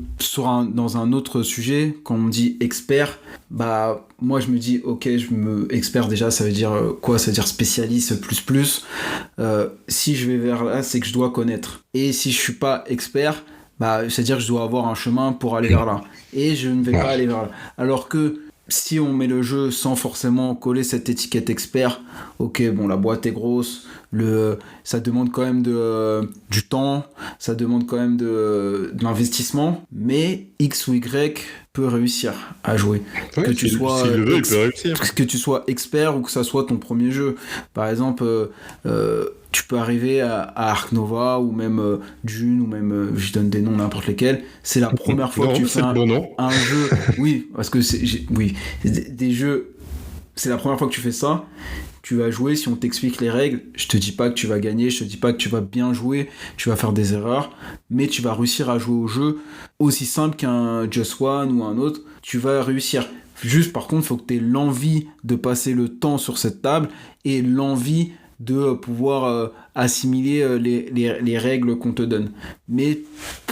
dans un autre sujet, quand on me dit expert, moi, je me dis, ok, expert, déjà, ça veut dire quoi? Ça veut dire spécialiste, plus. Si je vais vers là, c'est que je dois connaître. Et si je suis pas expert, c'est-à-dire que je dois avoir un chemin pour aller vers là. Et je ne vais pas aller vers là. Alors que si on met le jeu sans forcément coller cette étiquette expert, ok, bon, la boîte est grosse, ça demande quand même du temps, ça demande quand même de l'investissement, mais X ou Y peut réussir à jouer. Ouais, s'il le veut, il peut réussir. Que tu sois expert ou que ça soit ton premier jeu. Par exemple, tu peux arriver à Ark Nova ou même Dune ou même je donne des noms n'importe lesquels. C'est la première fois que tu fais un jeu. Oui, parce que des jeux. C'est la première fois que tu fais ça. Tu vas jouer, si on t'explique les règles, je te dis pas que tu vas gagner, je te dis pas que tu vas bien jouer, tu vas faire des erreurs, mais tu vas réussir à jouer au jeu aussi simple qu'un Just One ou un autre. Tu vas réussir. Juste par contre, il faut que tu aies l'envie de passer le temps sur cette table et l'envie de pouvoir assimiler les règles qu'on te donne. Mais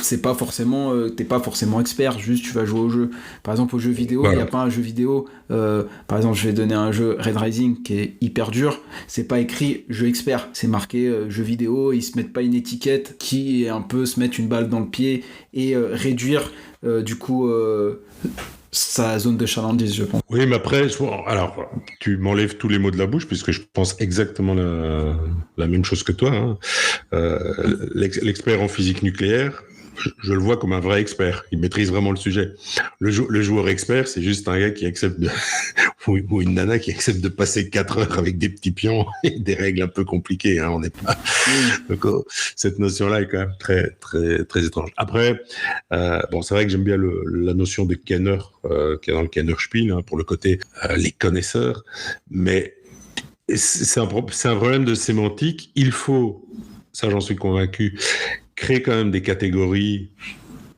c'est pas forcément, t'es pas forcément expert, juste tu vas jouer au jeu. Par exemple, au jeu vidéo, il n'y a pas un jeu vidéo, par exemple, je vais donner un jeu Red Rising qui est hyper dur, c'est pas écrit jeu expert, c'est marqué jeu vidéo, ils se mettent pas une étiquette qui est un peu se mettre une balle dans le pied et réduire du coup sa zone de chalandise, je pense. Oui, mais après, alors, tu m'enlèves tous les mots de la bouche, puisque je pense exactement la même chose que toi. L'expert en physique nucléaire, je le vois comme un vrai expert. Il maîtrise vraiment le sujet. Le joueur expert, c'est juste un gars qui accepte ou une nana qui accepte de passer 4 heures avec des petits pions et des règles un peu compliquées. On n'est pas. Donc, cette notion-là est quand même très, très, très étrange. Après, c'est vrai que j'aime bien la notion de Kenner, qui est dans le Kenner-Spiel, pour le côté les connaisseurs, mais c'est un problème de sémantique. Il faut, ça j'en suis convaincu, créer quand même des catégories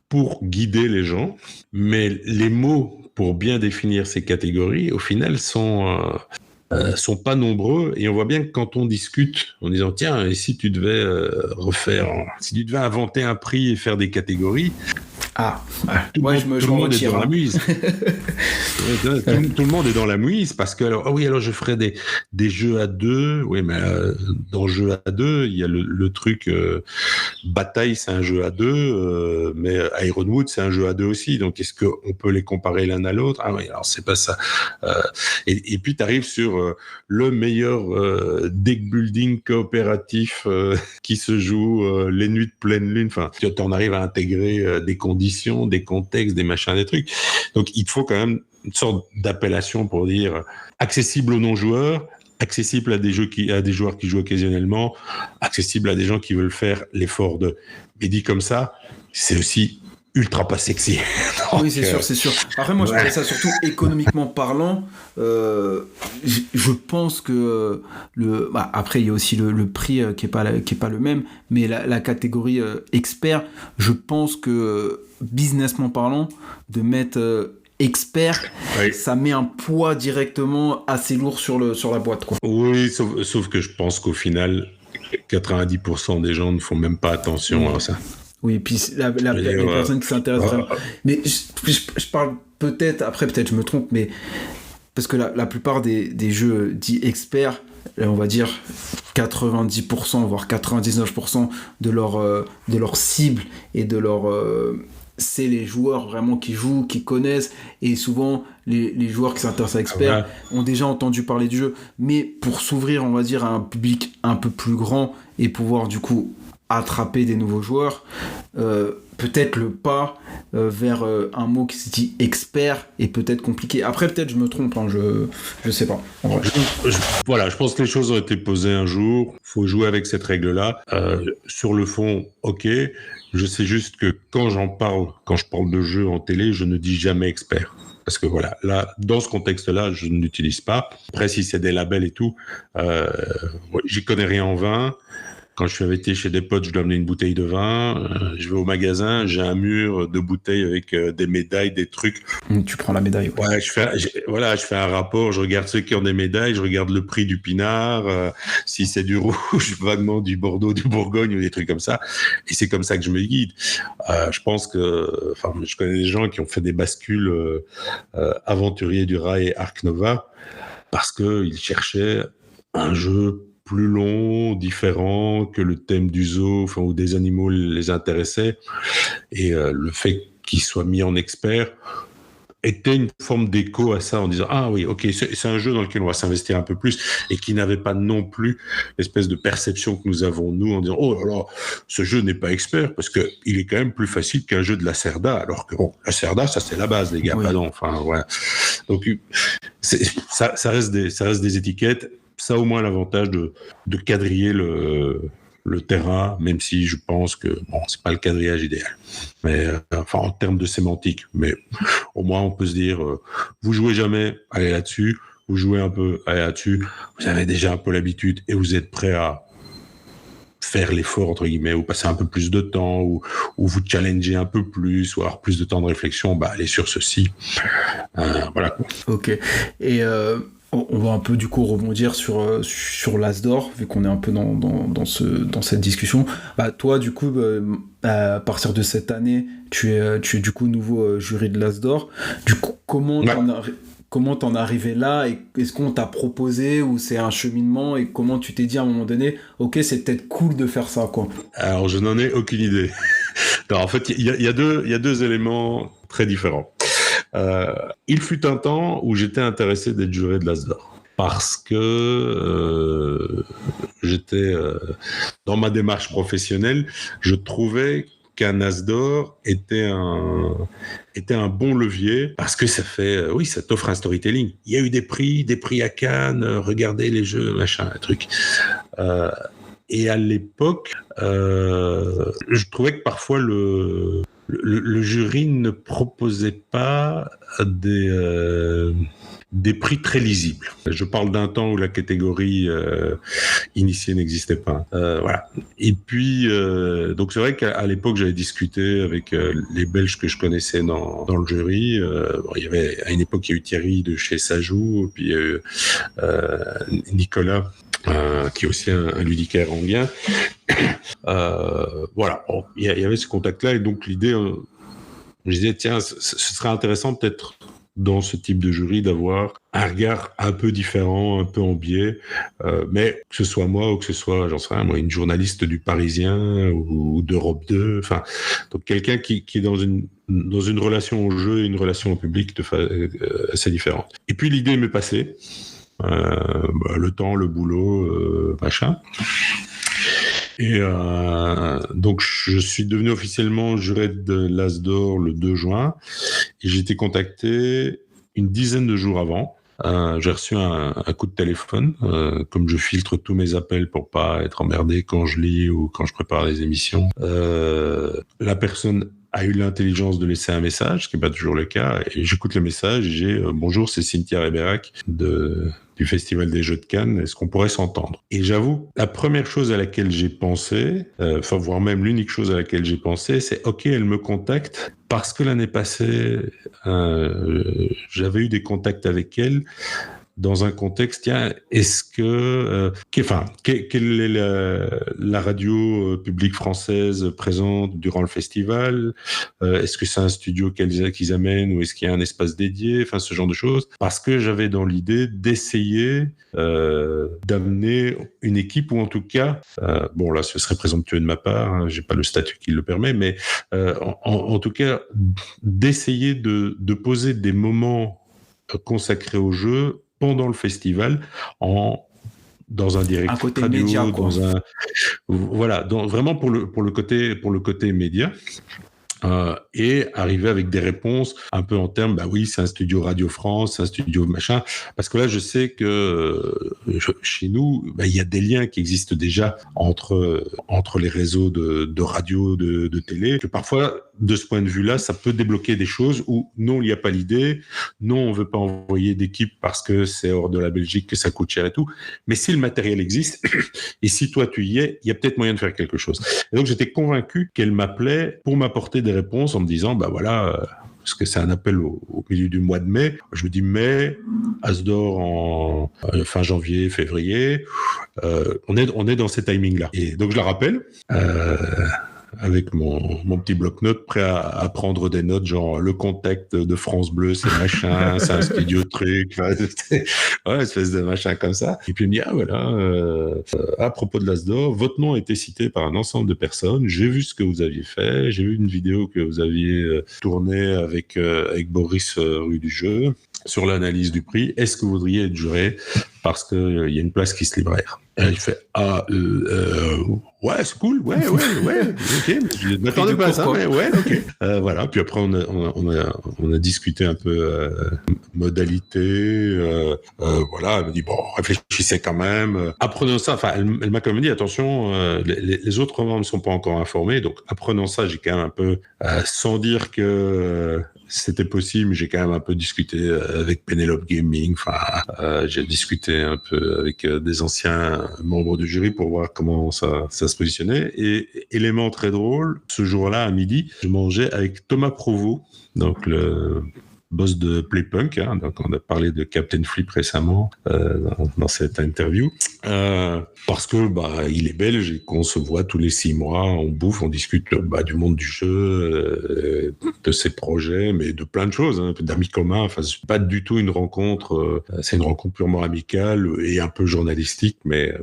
pour guider les gens, mais les mots pour bien définir ces catégories, au final, sont pas nombreux, et on voit bien que quand on discute en disant tiens, et si tu devais si tu devais inventer un prix et faire des catégories, tout le monde est dans la mouise. Tout le monde est dans la mouise parce que alors je ferais des jeux à deux. Oui, mais dans jeu à deux, il y a le truc bataille, c'est un jeu à deux, mais Ironwood, c'est un jeu à deux aussi. Donc est-ce qu'on peut les comparer l'un à l'autre? Ah oui, alors c'est pas ça. Et puis tu arrives sur le meilleur deck building coopératif qui se joue les nuits de pleine lune. Enfin, tu en arrives à intégrer des conditions, des contextes, des machins, des trucs. Donc, il faut quand même une sorte d'appellation pour dire accessible aux non-joueurs, accessible à des joueurs qui jouent occasionnellement, accessible à des gens qui veulent faire l'effort de. Mais dit comme ça, c'est aussi ultra pas sexy. Donc, oui, c'est sûr. Après, moi, je parlais ça surtout économiquement parlant. Je pense que après, il y a aussi le prix qui est pas le même, mais la catégorie expert, je pense que businessment parlant, de mettre expert, ça met un poids directement assez lourd sur la boîte, quoi. Oui, sauf que je pense qu'au final, 90% des gens ne font même pas attention à ça. Oui, puis les personnes qui s'intéressent vraiment. Mais je parle peut-être je me trompe, mais parce que la plupart des jeux dits experts, on va dire 90%, voire 99% de leur cible et de leur... c'est les joueurs vraiment qui jouent, qui connaissent, et souvent les joueurs qui s'intéressent à experts ont déjà entendu parler du jeu. Mais pour s'ouvrir, on va dire, à un public un peu plus grand et pouvoir du coup attraper des nouveaux joueurs, peut-être le pas vers un mot qui se dit expert est peut-être compliqué. Après, peut-être je me trompe, je sais pas. En vrai. Je pense que les choses ont été posées un jour. Faut jouer avec cette règle-là. Sur le fond, ok. Je sais juste que quand je parle de jeu en télé, je ne dis jamais expert. Parce que là, dans ce contexte-là, je ne l'utilise pas. Après, si c'est des labels et tout, j'y connais rien en vin. Quand je suis invité chez des potes, je dois amener une bouteille de vin. Je vais au magasin, j'ai un mur de bouteilles avec des médailles, des trucs. Tu prends la médaille. Ouais, je fais un rapport, je regarde ceux qui ont des médailles, je regarde le prix du pinard, si c'est du rouge, vaguement du Bordeaux, du Bourgogne ou des trucs comme ça. Et c'est comme ça que je me guide. Je pense que, je connais des gens qui ont fait des bascules aventuriers du rail et Ark Nova parce qu'ils cherchaient un jeu plus long, différent, que le thème du zoo, où des animaux les intéressaient. Et le fait qu'il soit mis en expert était une forme d'écho à ça, en disant ah oui, ok, c'est un jeu dans lequel on va s'investir un peu plus, et qui n'avait pas non plus l'espèce de perception que nous avons nous en disant oh là là, ce jeu n'est pas expert parce que il est quand même plus facile qu'un jeu de la Cerda, alors que la Cerda, ça c'est la base, les gars. Oui. Donc ça reste des étiquettes. ça a au moins l'avantage de quadriller le terrain, même si je pense que bon, c'est pas le quadrillage idéal. Mais enfin, en termes de sémantique, mais au moins on peut se dire, vous jouez jamais, allez là-dessus. Vous jouez un peu, allez là-dessus. Vous avez déjà un peu l'habitude et vous êtes prêt à faire l'effort, entre guillemets, ou passer un peu plus de temps, ou vous challenger un peu plus, ou avoir plus de temps de réflexion, bah, allez sur ceci. Voilà. Ok. Et on va un peu du coup rebondir sur l'As d'or, vu qu'on est un peu dans cette discussion. Bah, toi, du coup, à partir de cette année, tu es du coup nouveau jury de l'As d'or. Du coup, comment t'en es arrivé là, et est-ce qu'on t'a proposé ou c'est un cheminement, et comment tu t'es dit à un moment donné, ok, c'est peut-être cool de faire ça, quoi. Alors, je n'en ai aucune idée. Non, en fait, il y a deux éléments très différents. Il fut un temps où j'étais intéressé d'être juré de l'As d'or. Parce que j'étais dans ma démarche professionnelle, je trouvais qu'un As d'or était un bon levier parce que ça fait, oui, ça t'offre un storytelling. Il y a eu des prix à Cannes, regardez les jeux, machin, un truc. Et à l'époque, je trouvais que parfois le jury ne proposait pas des prix très lisibles. Je parle d'un temps où la catégorie initiée n'existait pas. Voilà. Et puis, donc c'est vrai qu'à l'époque, j'avais discuté avec les Belges que je connaissais dans le jury. Bon, il y avait, à une époque, il y a eu Thierry de chez Sajou, puis il y a eu Nicolas, qui est aussi un ludicaire anguien. Voilà, bon, il y avait ce contact-là, et donc l'idée, je disais, tiens, ce serait intéressant peut-être dans ce type de jury d'avoir un regard un peu différent, un peu en biais, mais que ce soit moi ou que ce soit, j'en sais rien, moi, une journaliste du Parisien ou d'Europe 2, enfin, donc quelqu'un qui est dans une relation au jeu et une relation au public assez différente. Et puis l'idée m'est passée, le temps, le boulot, machin. Et donc, je suis devenu officiellement juré de l'As d'or le 2 juin. Et j'ai été contacté une dizaine de jours avant. J'ai reçu un coup de téléphone. Comme je filtre tous mes appels pour pas être emmerdé quand je lis ou quand je prépare les émissions, la personne a eu l'intelligence de laisser un message, ce qui n'est pas toujours le cas. Et j'écoute le message et j'ai bonjour, c'est Cynthia Reberac du Festival des Jeux de Cannes, est-ce qu'on pourrait s'entendre? Et j'avoue, la première chose à laquelle j'ai pensé, voire même l'unique chose à laquelle j'ai pensé, c'est ok, elle me contacte parce que l'année passée, j'avais eu des contacts avec elle dans un contexte, tiens, est-ce que, quelle est la radio publique française présente durant le festival? Est-ce que c'est un studio qu'ils amènent ou est-ce qu'il y a un espace dédié? Enfin, ce genre de choses. Parce que j'avais dans l'idée d'essayer d'amener une équipe, ou en tout cas, bon là, ce serait présomptueux de ma part, hein, j'ai pas le statut qui le permet, mais en tout cas, d'essayer de poser des moments consacrés au jeu pendant le festival, dans un direct radio, média, voilà, vraiment pour le côté média. Et arriver avec des réponses un peu en termes, bah oui, c'est un studio Radio France, c'est un studio machin, parce que là, je sais que chez nous, bah, il y a des liens qui existent déjà entre les réseaux de radio, de télé, que parfois, de ce point de vue-là, ça peut débloquer des choses où non, il n'y a pas l'idée, non, on veut pas envoyer d'équipe parce que c'est hors de la Belgique, que ça coûte cher et tout, mais si le matériel existe, et si toi tu y es, il y a peut-être moyen de faire quelque chose. Et donc, j'étais convaincu qu'elle m'appelait pour m'apporter des réponses en me disant, bah voilà, parce que c'est un appel au milieu du mois de mai. Je me dis mai, As d'or en fin janvier, février. On est dans ces timings-là. Et donc je la rappelle. Avec mon petit bloc-notes, prêt à prendre des notes, genre le contact de France Bleu, c'est machin, c'est un studio truc, ouais, espèce de machin comme ça. Et puis il me dit, ah voilà, à propos de l'As d'or, votre nom a été cité par un ensemble de personnes, j'ai vu ce que vous aviez fait, j'ai vu une vidéo que vous aviez tournée avec Boris rue du Jeu, sur l'analyse du prix, est-ce que vous voudriez être juré parce qu'il y a une place qui se libère? Et il fait ouais, c'est cool, ouais, ok. Je ne m'attendais pas à ça, mais ouais, ok. Voilà. Puis après, on a discuté un peu modalité. Voilà. Elle me dit bon, réfléchissez quand même. Apprenons ça. Enfin, elle m'a quand même dit attention, les autres membres ne sont pas encore informés, donc apprenons ça. J'ai quand même un peu, sans dire que c'était possible, j'ai quand même un peu discuté avec Penelope Gaming. Enfin, j'ai discuté un peu avec des anciens membres du jury pour voir comment ça se positionnait. Et élément très drôle, ce jour-là à midi, je mangeais avec Thomas Provost, donc le boss de Playpunk, hein, donc on a parlé de Captain Flip récemment dans cette interview, parce que il est belge et qu'on se voit tous les 6 mois, on bouffe, on discute du monde du jeu, de ses projets, mais de plein de choses, hein, d'amis communs. Enfin, c'est pas du tout une rencontre, c'est une rencontre purement amicale et un peu journalistique, mais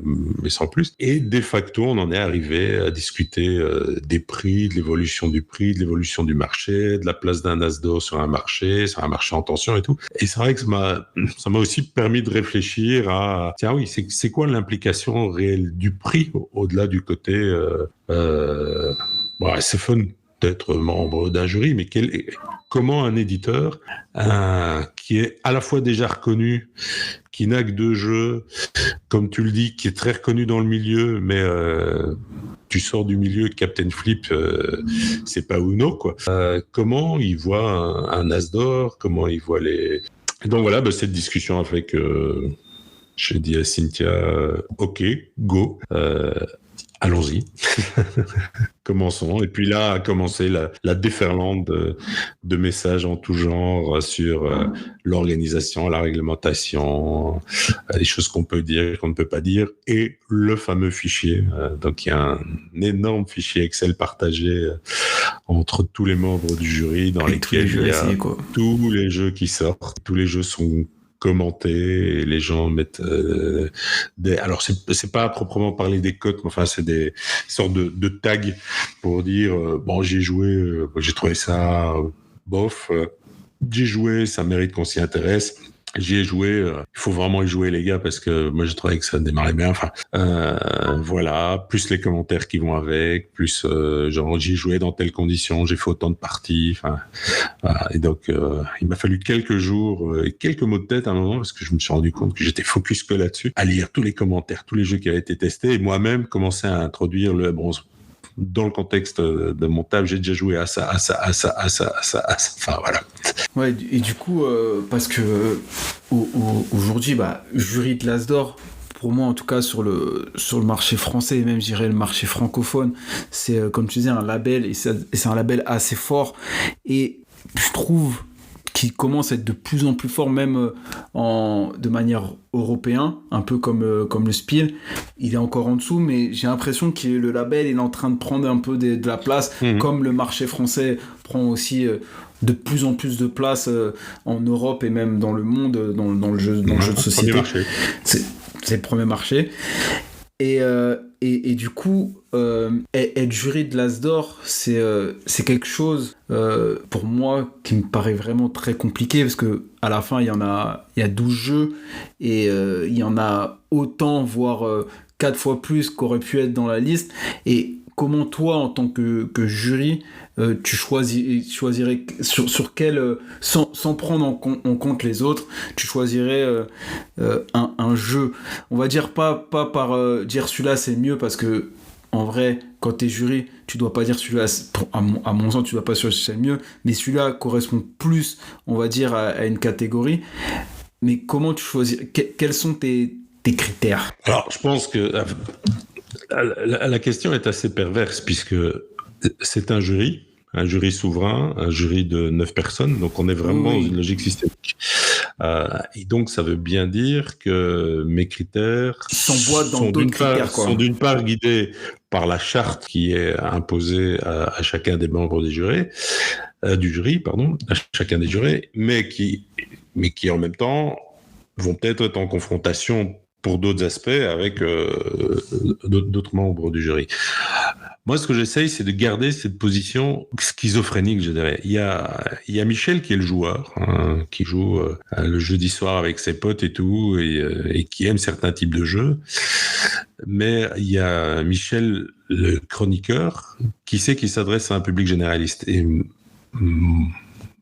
sans plus. Et de facto, on en est arrivé à discuter des prix, de l'évolution du prix, de l'évolution du marché, de la place d'un Asdor sur un marché en tension et tout. Et c'est vrai que ça m'a aussi permis de réfléchir à, tiens oui, c'est quoi l'implication réelle du prix au-delà du côté, c'est fun d'être membre d'un jury, mais comment un éditeur qui est à la fois déjà reconnu, qui n'a que 2 jeux, comme tu le dis, qui est très reconnu dans le milieu, mais tu sors du milieu, Captain Flip, c'est pas Uno, quoi. Comment il voit un Asdor, comment il voit les... Et donc voilà, cette discussion a fait que j'ai dit à Cynthia, ok, go, allons-y. Commençons. Et puis là a commencé la déferlante de messages en tout genre sur l'organisation, la réglementation, les choses qu'on peut dire, qu'on ne peut pas dire, et le fameux fichier. Donc il y a un énorme fichier Excel partagé entre tous les membres du jury dans lesquels il y a tous les jeux qui sortent. Tous les jeux sont commenter et les gens mettent alors c'est pas à proprement parler des cotes, mais enfin c'est des sortes de tags pour dire j'ai joué, j'ai trouvé ça bof, j'ai joué, ça mérite qu'on s'y intéresse. J'y ai joué, il faut vraiment y jouer les gars parce que moi j'ai trouvé que ça démarrait bien. Enfin, voilà, plus les commentaires qui vont avec, plus j'y ai joué dans telles conditions, j'ai fait autant de parties. Enfin, voilà. Et donc il m'a fallu quelques jours et quelques mots de tête à un moment parce que je me suis rendu compte que j'étais focus que là-dessus, à lire tous les commentaires, tous les jeux qui avaient été testés et moi-même commencer à introduire le dans le contexte de mon table, j'ai déjà joué à ça. Enfin, voilà. Ouais, et du coup, parce que aujourd'hui, jury de l'Asdor, pour moi en tout cas sur le marché français et même je dirais le marché francophone, c'est comme tu disais un label et c'est un label assez fort et je trouve qu'il commence à être de plus en plus fort même de manière européenne, un peu comme le Spiel. Il est encore en dessous, mais j'ai l'impression que le label il est en train de prendre un peu de la place, comme le marché français prend aussi de plus en plus de place en Europe et même dans le monde, dans le jeu de société. C'est le premier marché. Et du coup, être jury de l'Asdor, c'est quelque chose pour moi qui me paraît vraiment très compliqué parce que à la fin il y a 12 jeux et il y en a autant voire 4 fois plus qu'aurait pu être dans la liste. Et comment toi en tant que jury tu choisirais sur quel sans prendre en compte les autres, tu choisirais un jeu, on va dire pas par dire celui-là c'est mieux parce que en vrai quand t'es jury tu dois pas dire celui-là à mon sens tu dois pas dire c'est mieux, mais celui-là correspond plus on va dire à une catégorie. Mais comment tu choisis, quels sont tes critères? Alors je pense que la question est assez perverse puisque c'est un jury souverain, un jury de 9 personnes, donc on est vraiment dans une logique systémique. Et donc ça veut bien dire que mes critères sont d'une part guidés par la charte qui est imposée à chacun des membres du jury, à chacun des jurés, mais qui en même temps vont peut-être être en confrontation pour d'autres aspects avec d'autres membres du jury. Moi, ce que j'essaye, c'est de garder cette position schizophrénique, je dirais. Il y a Michel qui est le joueur, hein, qui joue le jeudi soir avec ses potes et tout, et qui aime certains types de jeux. Mais il y a Michel, le chroniqueur, qui sait qu'il s'adresse à un public généraliste. Et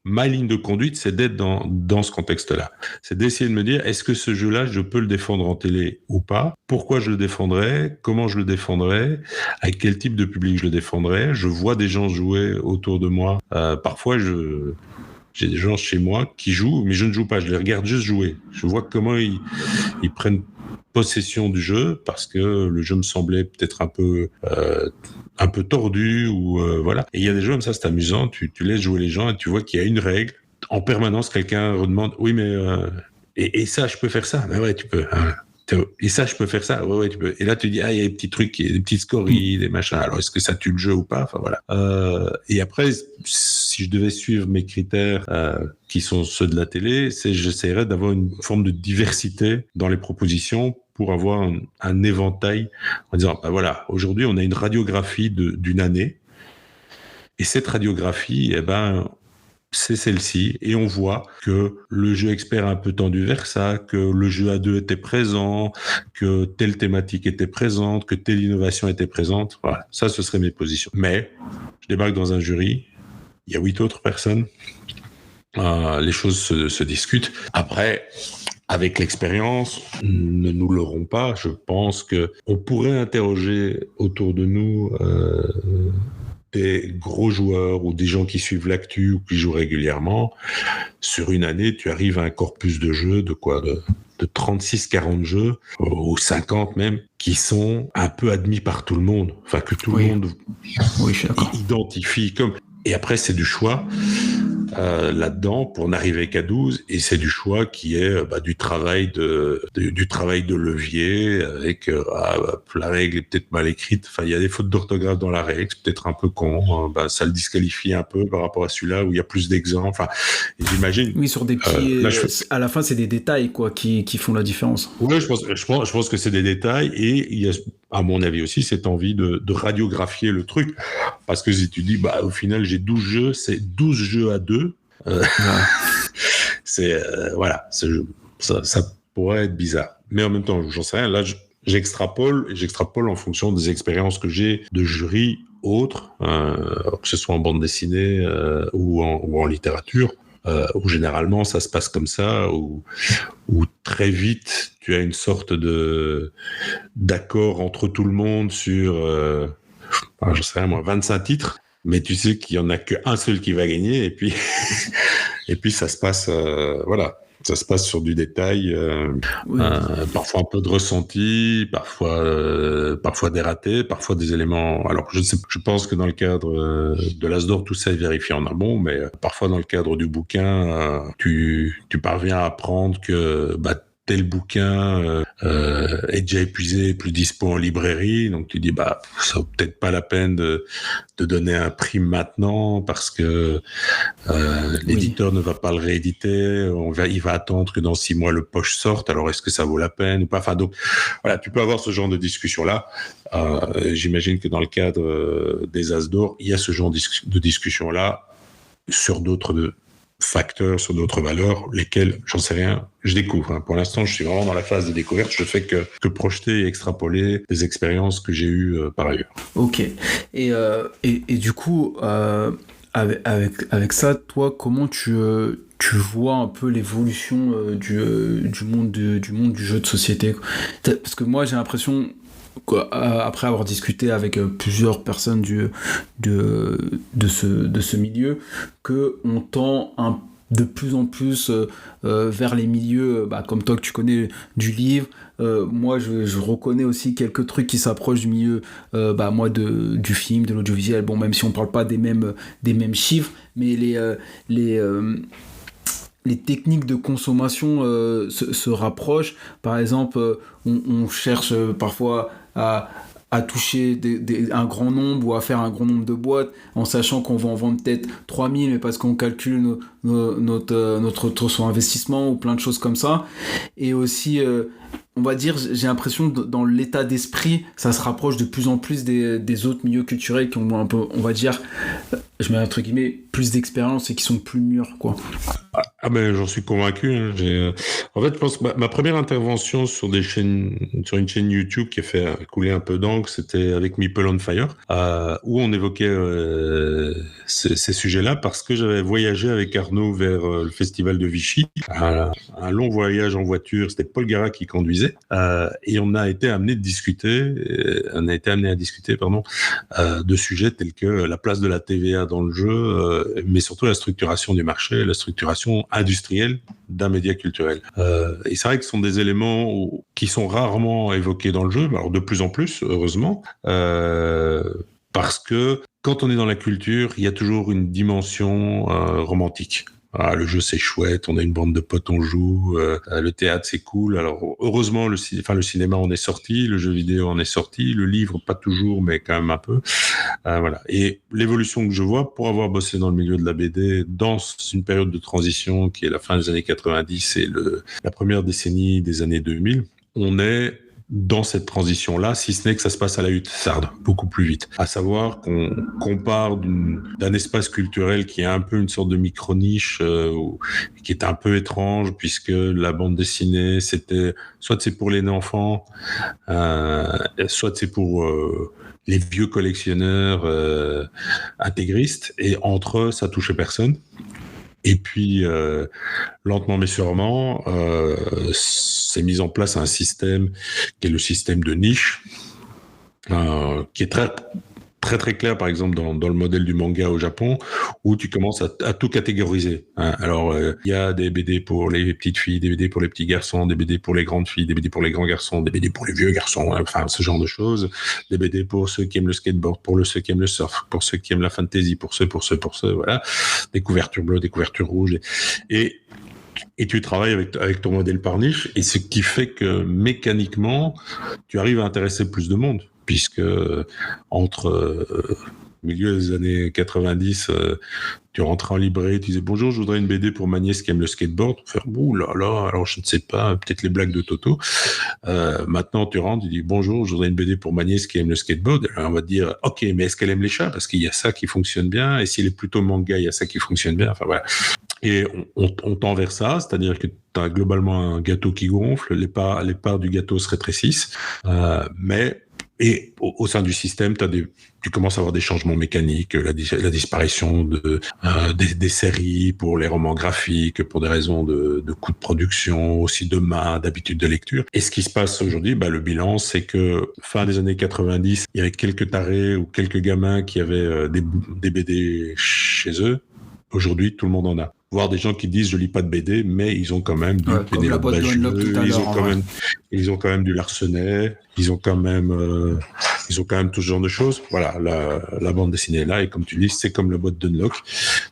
ma ligne de conduite, c'est d'être dans ce contexte-là. C'est d'essayer de me dire, est-ce que ce jeu-là, je peux le défendre en télé ou pas? Pourquoi je le défendrais? Comment je le défendrais? Avec quel type de public je le défendrais? Je vois des gens jouer autour de moi. Parfois, j'ai des gens chez moi qui jouent, mais je ne joue pas. Je les regarde juste jouer. Je vois comment ils prennent possession du jeu, parce que le jeu me semblait peut-être un peu tordu, ou voilà. Et il y a des jeux comme ça, c'est amusant, tu laisses jouer les gens et tu vois qu'il y a une règle. En permanence, quelqu'un redemande, oui, mais et ça, je peux faire ça? Ben ouais, tu peux. Hein. Et ça, je peux faire ça? Ouais, tu peux. Et là, tu dis, il y a des petits trucs, des petites scories, des machins. Alors, est-ce que ça tue le jeu ou pas? Enfin, voilà. Et après, si je devais suivre mes critères, qui sont ceux de la télé, j'essaierais d'avoir une forme de diversité dans les propositions pour avoir un éventail en disant, ben voilà, aujourd'hui, on a une radiographie d'une année. Et cette radiographie, c'est celle-ci, et on voit que le jeu expert a un peu tendu vers ça, que le jeu à deux était présent, que telle thématique était présente, que telle innovation était présente. Voilà, ça, ce serait mes positions. Mais je débarque dans un jury, il y a 8 autres personnes, les choses se discutent. Après, avec l'expérience, ne nous leurrons pas, je pense que on pourrait interroger autour de nous des gros joueurs ou des gens qui suivent l'actu ou qui jouent régulièrement. Sur une année, tu arrives à un corpus de jeux de 36-40 jeux, ou 50 même, qui sont un peu admis par tout le monde. Enfin, que tout le monde identifie comme... Et après, c'est du choix là-dedans pour n'arriver qu'à 12, et c'est du choix qui est du travail de levier, avec la règle est peut-être mal écrite, enfin il y a des fautes d'orthographe dans la règle, c'est peut-être un peu con, ça le disqualifie un peu par rapport à celui-là où il y a plus d'exemples, enfin j'imagine. Oui, sur des petits à la fin c'est des détails quoi qui font la différence. Oui, je pense que c'est des détails, et il y a, à mon avis aussi, cette envie de radiographier le truc, parce que si tu dis au final j'ai 12 jeux, c'est 12 jeux à 2. C'est voilà, ça pourrait être bizarre, mais en même temps j'en sais rien. Là j'extrapole en fonction des expériences que j'ai de jury autres, que ce soit en bande dessinée ou en littérature, où généralement ça se passe comme ça, où très vite tu as une sorte d'accord entre tout le monde sur j'en sais rien moi, 25 titres. Mais tu sais qu'il y en a qu'un seul qui va gagner, et puis et puis ça se passe voilà, ça se passe sur du détail, parfois un peu de ressenti, parfois des ratés, parfois des éléments. Alors je pense que dans le cadre de l'As-d'Or, tout ça est vérifié en amont, mais parfois dans le cadre du bouquin, tu parviens à apprendre que tel bouquin est déjà épuisé, plus dispo en librairie, donc tu dis ça vaut peut-être pas la peine de donner un prix maintenant, parce que l'éditeur ne va pas le rééditer, il va attendre que dans 6 mois le poche sorte, alors est-ce que ça vaut la peine ou pas? Enfin donc voilà, tu peux avoir ce genre de discussion là. J'imagine que dans le cadre des As-d'Or, il y a ce genre de discussion là sur d'autres facteurs, sur d'autres valeurs, lesquelles, j'en sais rien, je découvre. Pour l'instant, je suis vraiment dans la phase de découverte. Je fais que projeter et extrapoler des expériences que j'ai eues par ailleurs. Ok. Et du coup, avec ça, toi, comment tu vois un peu l'évolution du monde du jeu de société? Parce que moi, j'ai l'impression, après avoir discuté avec plusieurs personnes de ce milieu, qu'on tend de plus en plus vers les milieux, comme toi que tu connais, du livre. Moi, je reconnais aussi quelques trucs qui s'approchent du milieu, moi, du film, de l'audiovisuel. Bon, même si on parle pas des mêmes chiffres, mais les techniques de consommation se rapprochent. Par exemple, on cherche parfois à toucher un grand nombre ou à faire un grand nombre de boîtes en sachant qu'on va en vendre peut-être 3000 mais parce qu'on calcule notre retour sur investissement ou plein de choses comme ça. Et aussi on va dire, j'ai l'impression que dans l'état d'esprit, ça se rapproche de plus en plus des autres milieux culturels qui ont un peu, on va dire, je mets entre guillemets, plus d'expérience et qui sont plus mûrs, quoi. Ah ben j'en suis convaincu. Hein. En fait, je pense que ma première intervention sur une chaîne YouTube qui a fait couler un peu d'encre, c'était avec Meeple on Fire, où on évoquait ces sujets-là parce que j'avais voyagé avec Arnaud vers le festival de Vichy, un long voyage en voiture. C'était Paul Gara qui conduisait, et on a été amené à discuter, de sujets tels que la place de la TVA dans le jeu, mais surtout la structuration du marché, la structuration industrielle d'un média culturel. Et c'est vrai que ce sont des éléments qui sont rarement évoqués dans le jeu, alors de plus en plus, heureusement, parce que quand on est dans la culture, il y a toujours une dimension romantique. Ah, le jeu c'est chouette, on a une bande de potes, on joue, le théâtre c'est cool. Alors heureusement le cinéma en est sorti, le jeu vidéo en est sorti, le livre pas toujours mais quand même un peu. Voilà. Et l'évolution que je vois pour avoir bossé dans le milieu de la BD dans une période de transition qui est la fin des années 90 et la première décennie des années 2000, on est dans cette transition-là, si ce n'est que ça se passe à la hussarde, beaucoup plus vite. À savoir qu'on part d'un espace culturel qui est un peu une sorte de micro-niche, qui est un peu étrange, puisque la bande dessinée, soit c'est pour les enfants, soit c'est pour les vieux collectionneurs intégristes, et entre eux, ça touchait personne. Et puis, lentement mais sûrement, s'est mis en place un système qui est le système de niche, qui est très très clair, par exemple, dans le modèle du manga au Japon, où tu commences à tout catégoriser. Hein. Alors, il y a des BD pour les petites filles, des BD pour les petits garçons, des BD pour les grandes filles, des BD pour les grands garçons, des BD pour les vieux garçons, hein, enfin, ce genre de choses. Des BD pour ceux qui aiment le skateboard, pour ceux qui aiment le surf, pour ceux qui aiment la fantasy, pour ceux, voilà. Des couvertures bleues, des couvertures rouges. Et tu travailles avec ton modèle par niche, et ce qui fait que mécaniquement, tu arrives à intéresser plus de monde, puisque entre milieu des années 90, tu rentrais en librairie, tu disais bonjour, je voudrais une BD pour ma nièce qui aime le skateboard. Faire ouh là là, alors je ne sais pas, peut-être les blagues de Toto. Maintenant tu rentres, tu dis bonjour, je voudrais une BD pour ma nièce qui aime le skateboard. Alors on va te dire ok, mais est-ce qu'elle aime les chats? Parce qu'il y a ça qui fonctionne bien, et s'il est plutôt manga, il y a ça qui fonctionne bien. Enfin voilà. Et on tend vers ça, c'est-à-dire que tu as globalement un gâteau qui gonfle, les parts du gâteau se rétrécissent, mais et au sein du système, tu commences à avoir des changements mécaniques, la disparition des séries pour les romans graphiques, pour des raisons de coûts de production, aussi de main, d'habitude de lecture. Et ce qui se passe aujourd'hui, le bilan, c'est que fin des années 90, il y avait quelques tarés ou quelques gamins qui avaient des BD chez eux. Aujourd'hui, tout le monde en a. Voir des gens qui disent je lis pas de BD, mais ils ont quand même du Pénélope Bagieux, ils ont quand même du Larsenet, ils ont quand même tout ce genre de choses. Voilà, la bande dessinée est là, et comme tu dis, c'est comme la boîte d'Unlock.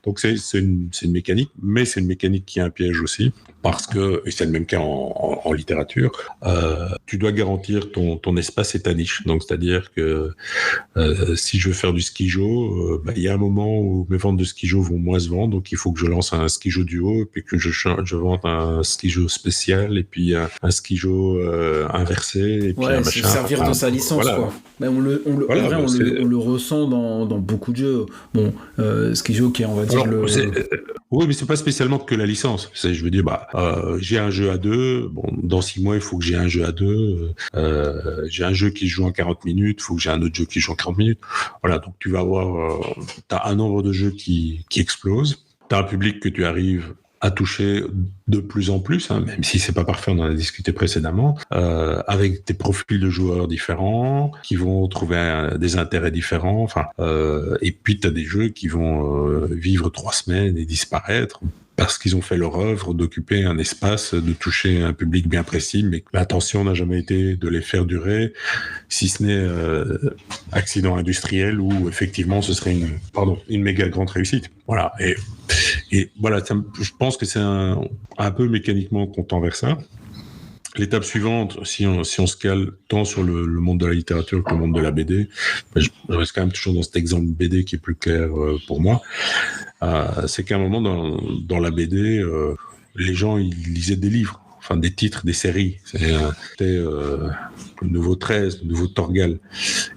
Donc c'est une mécanique, mais c'est une mécanique qui a un piège aussi, parce que, et c'est le même cas en littérature, tu dois garantir ton espace et ta niche. Donc c'est-à-dire que si je veux faire du skijo, il y a un moment où mes ventes de skijo vont moins se vendre, donc il faut que je lance un skijo duo, et puis que je vende un skijo spécial, et puis un skijo inversé, et puis un machin. C'est servir dans sa licence, voilà. Quoi. Mais on le ressent dans beaucoup de jeux. Bon, skijo qui est, on va dire, oui, mais c'est pas spécialement que la licence. Je veux dire, j'ai un jeu à deux. Bon, dans 6 mois, il faut que j'ai un jeu à deux. J'ai un jeu qui se joue en 40 minutes. Il faut que j'ai un autre jeu qui joue en 40 minutes. Voilà, donc tu vas avoir, t'as un nombre de jeux qui explose. T'as un public que tu arrives à toucher de plus en plus, hein, même si c'est pas parfait, on en a discuté précédemment, avec des profils de joueurs différents, qui vont trouver des intérêts différents, enfin, et puis t'as des jeux qui vont vivre 3 semaines et disparaître, parce qu'ils ont fait leur œuvre d'occuper un espace, de toucher un public bien précis, mais l'intention n'a jamais été de les faire durer, si ce n'est accident industriel, où effectivement ce serait une méga grande réussite. Voilà, et voilà, je pense que c'est un peu mécaniquement qu'on tend vers ça. l'étape suivante, si on se cale tant sur le monde de la littérature que le monde de la BD, je reste quand même toujours dans cet exemple BD qui est plus clair pour moi, c'est qu'à un moment dans la BD, les gens ils lisaient des livres, enfin des titres, des séries. C'était le nouveau 13, le nouveau Torgal.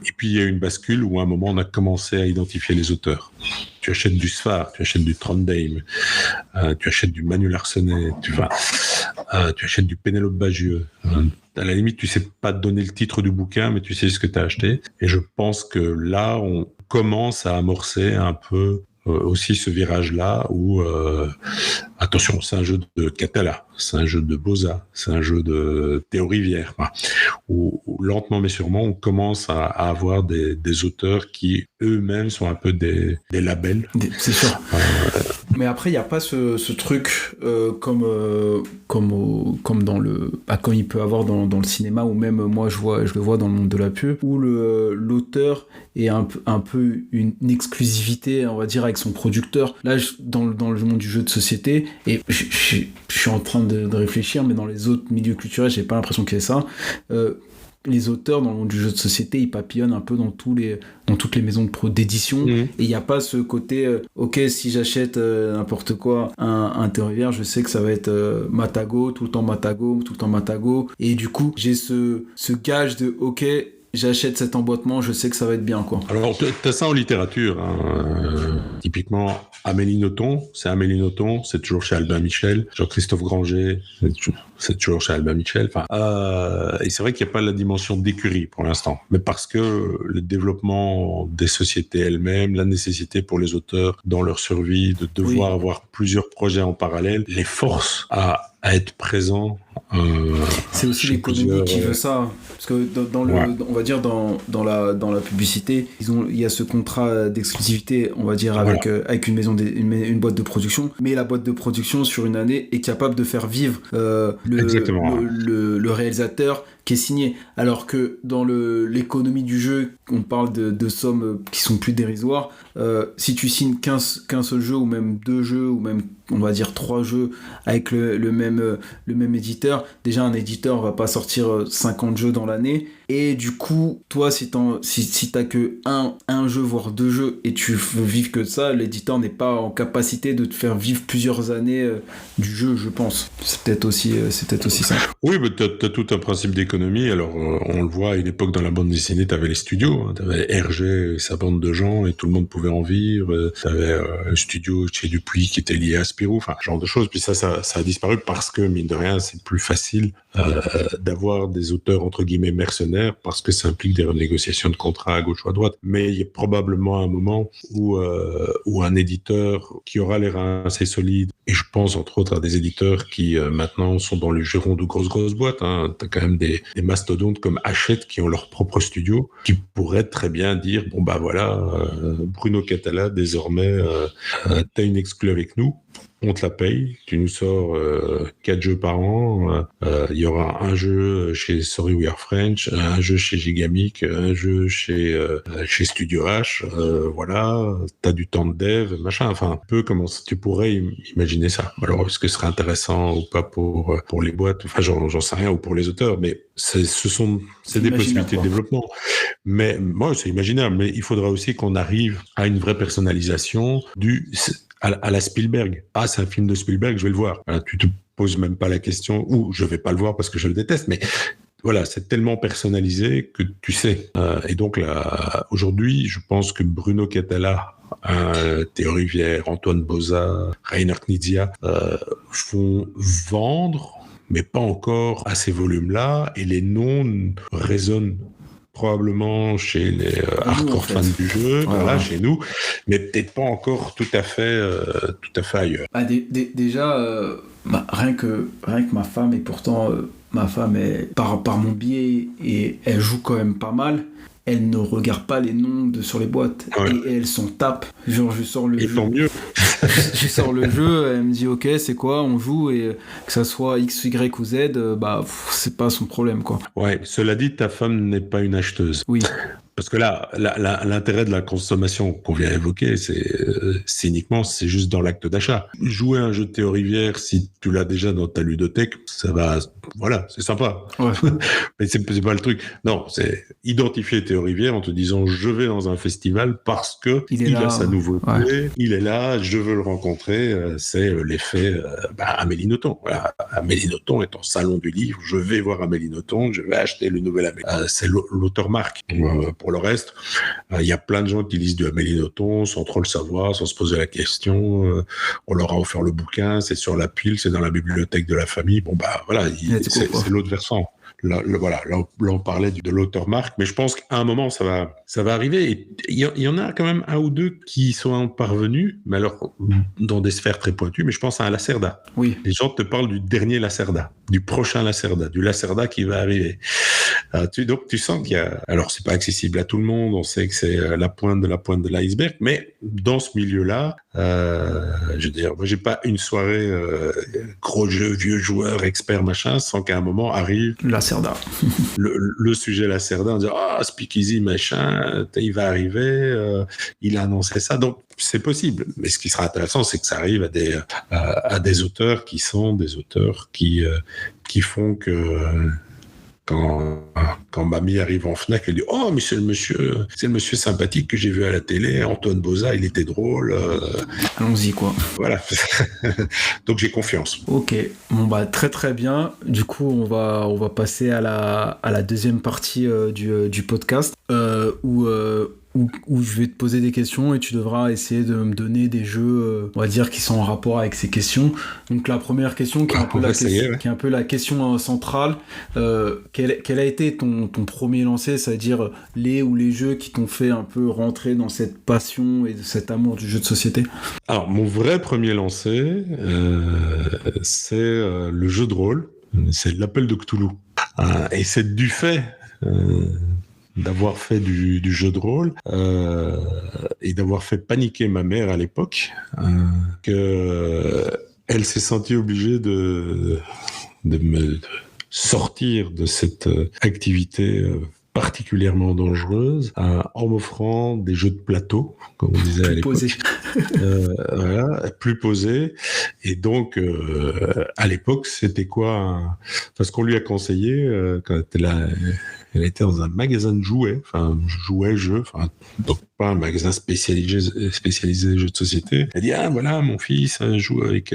Et puis il y a eu une bascule où à un moment on a commencé à identifier les auteurs. Tu achètes du Sfar, tu achètes du Trondheim, tu achètes du Manu Larsenet, tu achètes du Pénélope Bagieux. À la limite, tu sais pas te donner le titre du bouquin, mais tu sais ce que tu as acheté. Et je pense que là, on commence à amorcer un peu aussi ce virage-là où, attention, c'est un jeu de Catala, c'est un jeu de Boza, c'est un jeu de Théo Rivière, où lentement mais sûrement, on commence à avoir des auteurs qui eux-mêmes sont un peu des labels. C'est sûr. Mais après, il n'y a pas ce truc comme dans comme il peut avoir dans le cinéma, ou même moi je le vois dans le monde de la pub, où l'auteur est un peu une exclusivité, on va dire, avec son producteur. Là, dans le monde du jeu de société, et je suis en train de réfléchir, mais dans les autres milieux culturels, j'ai pas l'impression qu'il y ait ça. Les auteurs dans le monde du jeu de société, ils papillonnent un peu dans toutes les maisons d'édition, et il n'y a pas ce côté ok, si j'achète n'importe quoi, un Théo Rivière, je sais que ça va être Matago, tout le temps Matago, et du coup j'ai ce gage de ok, j'achète cet emboîtement, je sais que ça va être bien, quoi. Alors, t'as ça en littérature, hein. Typiquement, Amélie Nothomb, c'est toujours chez Albin Michel. Jean-Christophe Granger, c'est toujours chez Albin Michel. Et c'est vrai qu'il n'y a pas la dimension d'écurie pour l'instant, mais parce que le développement des sociétés elles-mêmes, la nécessité pour les auteurs dans leur survie de devoir avoir plusieurs projets en parallèle, les force à être présents. C'est aussi l'économie qui veut ça, parce que on va dire dans la publicité, il y a ce contrat d'exclusivité, on va dire, avec une maison une boîte de production, mais la boîte de production sur une année est capable de faire vivre le réalisateur qui est signé, alors que dans l'économie du jeu, on parle de sommes qui sont plus dérisoires. Si tu signes qu'un seul jeu, ou même 2 jeux, ou même on va dire 3 jeux avec le même éditeur, déjà un éditeur va pas sortir 50 jeux dans l'année, et du coup toi si t'as que un jeu voire 2 jeux et tu veux vivre que ça, l'éditeur n'est pas en capacité de te faire vivre plusieurs années du jeu, je pense. C'est peut-être aussi ça. Oui, mais t'as tout un principe d'économie. Alors on le voit à une époque dans la bande dessinée, t'avais les studios, hein, t'avais Hergé et sa bande de gens et tout le monde pouvait en vivre. T'avais un studio chez Dupuis qui était lié à Spirou, enfin genre de choses. Puis ça a disparu parce que mine de rien c'est plus facile d'avoir des auteurs entre guillemets mercenaires, parce que ça implique des renégociations de contrats à gauche ou à droite. Mais il y a probablement un moment où un éditeur qui aura les reins assez solides, et je pense entre autres à des éditeurs qui maintenant sont dans le giron de grosses boîtes, hein. T'as quand même des mastodontes comme Hachette qui ont leur propre studio, qui pourraient très bien dire bon bah voilà, Bruno Catala désormais t'as une exclue avec nous, on te la paye, tu nous sors 4 jeux par an, il y aura un jeu chez Sorry We Are French, un jeu chez Gigamic, un jeu chez Studio H, voilà, t'as du temps de dev, machin, enfin un peu comment tu pourrais imaginer ça. Alors est-ce que ce serait intéressant ou pas pour les boîtes, enfin j'en sais rien, ou pour les auteurs, mais c'est des possibilités de développement. Mais moi c'est imaginable, mais il faudra aussi qu'on arrive à une vraie personnalisation à la Spielberg. Ah, c'est un film de Spielberg, je vais le voir. Alors, tu te poses même pas la question, ou je vais pas le voir parce que je le déteste, mais voilà, c'est tellement personnalisé que tu sais. Et donc là, aujourd'hui, je pense que Bruno Catala, Théo Rivière, Antoine Boza, Rainer Knizia font vendre, mais pas encore à ces volumes-là, et les noms résonnent probablement chez les hardcore fans du jeu, chez nous, mais peut-être pas encore tout à fait ailleurs. Déjà, rien que ma femme, et pourtant ma femme est par mon biais, et elle joue quand même pas mal. Elle ne regarde pas les noms sur les boîtes, et elle s'en tape. Genre, je sors le jeu. Et tant mieux. Je sors le jeu, elle me dit ok, c'est quoi, on joue, et que ça soit X, Y ou Z, c'est pas son problème, quoi. Ouais, cela dit, ta femme n'est pas une acheteuse. Oui. Parce que là, l'intérêt de la consommation qu'on vient évoquer, cyniquement, c'est juste dans l'acte d'achat. Jouer à un jeu de Théo-Rivière, si tu l'as déjà dans ta ludothèque, ça va, voilà, c'est sympa. Ouais. Mais c'est pas le truc. Non, c'est identifier Théo-Rivière en te disant, je vais dans un festival parce que il a sa nouveauté, il est là, je veux le rencontrer. C'est l'effet Amélie Nothomb. Voilà. Amélie Nothomb est en salon du livre, je vais voir Amélie Nothomb, je vais acheter le nouvel Amélie. C'est l'auteur marque. Pour le reste, il y a plein de gens qui lisent du Amélie Nothomb sans trop le savoir, sans se poser la question. On leur a offert le bouquin, c'est sur la pile, c'est dans la bibliothèque de la famille. Bon, voilà, c'est l'autre versant. Là, on parlait de l'auteur marque, mais je pense qu'à un moment, ça va arriver. Et il y en a quand même un ou deux qui sont parvenus, mais alors dans des sphères très pointues. Mais je pense à un Lacerda. Oui. Les gens te parlent du dernier Lacerda, du prochain Lacerda, du Lacerda qui va arriver. Donc tu sens qu'il y a. Alors c'est pas accessible à tout le monde. On sait que c'est la pointe de l'iceberg, mais dans ce milieu-là, je veux dire, moi j'ai pas une soirée gros jeu, vieux joueur, expert machin, sans qu'à un moment arrive Lacerda. le sujet Lacerda, en disant Speakeasy machin, il va arriver, il a annoncé ça, donc c'est possible. Mais ce qui sera intéressant, c'est que ça arrive à des auteurs qui sont des auteurs qui font que quand mamie arrive en Fnac, elle dit mais c'est le monsieur sympathique que j'ai vu à la télé, Antoine Boza, il était drôle. Allons-y quoi. Voilà. Donc j'ai confiance. Ok, bon très très bien. Du coup on va passer à la deuxième partie du podcast où je vais te poser des questions et tu devras essayer de me donner des jeux, on va dire, qui sont en rapport avec ces questions. Donc la première question, qui est un peu la question centrale, quel a été ton premier lancer, c'est-à-dire les jeux qui t'ont fait un peu rentrer dans cette passion et cet amour du jeu de société? Alors mon vrai premier lancer, c'est le jeu de rôle, c'est l'Appel de Cthulhu. Et c'est du fait d'avoir fait du jeu de rôle et d'avoir fait paniquer ma mère à l'époque, que elle s'est sentie obligée de me sortir de cette activité particulièrement dangereuse en m'offrant des jeux de plateau, comme on disait à l'époque. Plus posé. Et donc, à l'époque, c'était quoi parce qu'on lui a conseillé, quand elle était dans un magasin de jouets, jeux, donc pas un magasin spécialisé jeux de société. Elle dit voilà, mon fils joue avec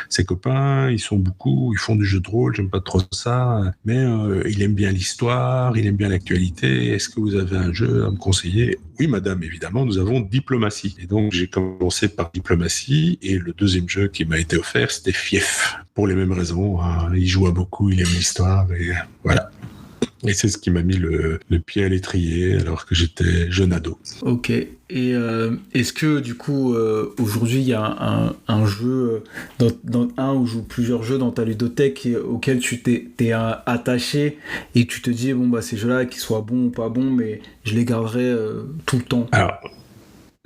ses copains, ils sont beaucoup, ils font du jeu de rôle, j'aime pas trop ça, mais il aime bien l'histoire, il aime bien l'actualité. Est-ce que vous avez un jeu à me conseiller? Oui, madame, évidemment, nous avons Diplomatie. Et donc j'ai commencé par Diplomatie, et le deuxième jeu qui m'a été offert, c'était Fief, pour les mêmes raisons. Il joue à beaucoup, il aime l'histoire, et voilà. Et c'est ce qui m'a mis le pied à l'étrier alors que j'étais jeune ado. Ok. Et est-ce que du coup aujourd'hui il y a un jeu dans un ou plusieurs jeux dans ta ludothèque auquel tu t'es attaché et tu te dis ces jeux-là, qu'ils soient bons ou pas bons, mais je les garderai tout le temps? Alors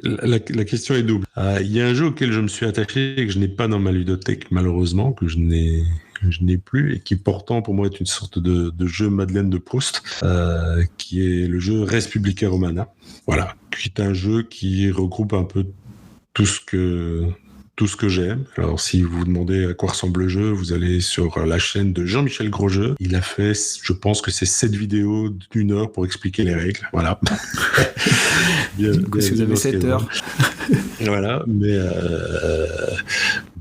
la question est double. Il y a un jeu auquel je me suis attaché et que je n'ai pas dans ma ludothèque malheureusement, que je n'ai plus, et qui pourtant pour moi est une sorte de jeu Madeleine de Proust, qui est le jeu Res Publica Romana. Voilà, qui est un jeu qui regroupe un peu tout ce que j'aime. Alors si vous vous demandez à quoi ressemble le jeu, vous allez sur la chaîne de Jean-Michel Grosjeu. Il a fait, je pense que c'est 7 vidéos d'1 heure pour expliquer les règles. Voilà. Si vous avez 7 heures. Voilà,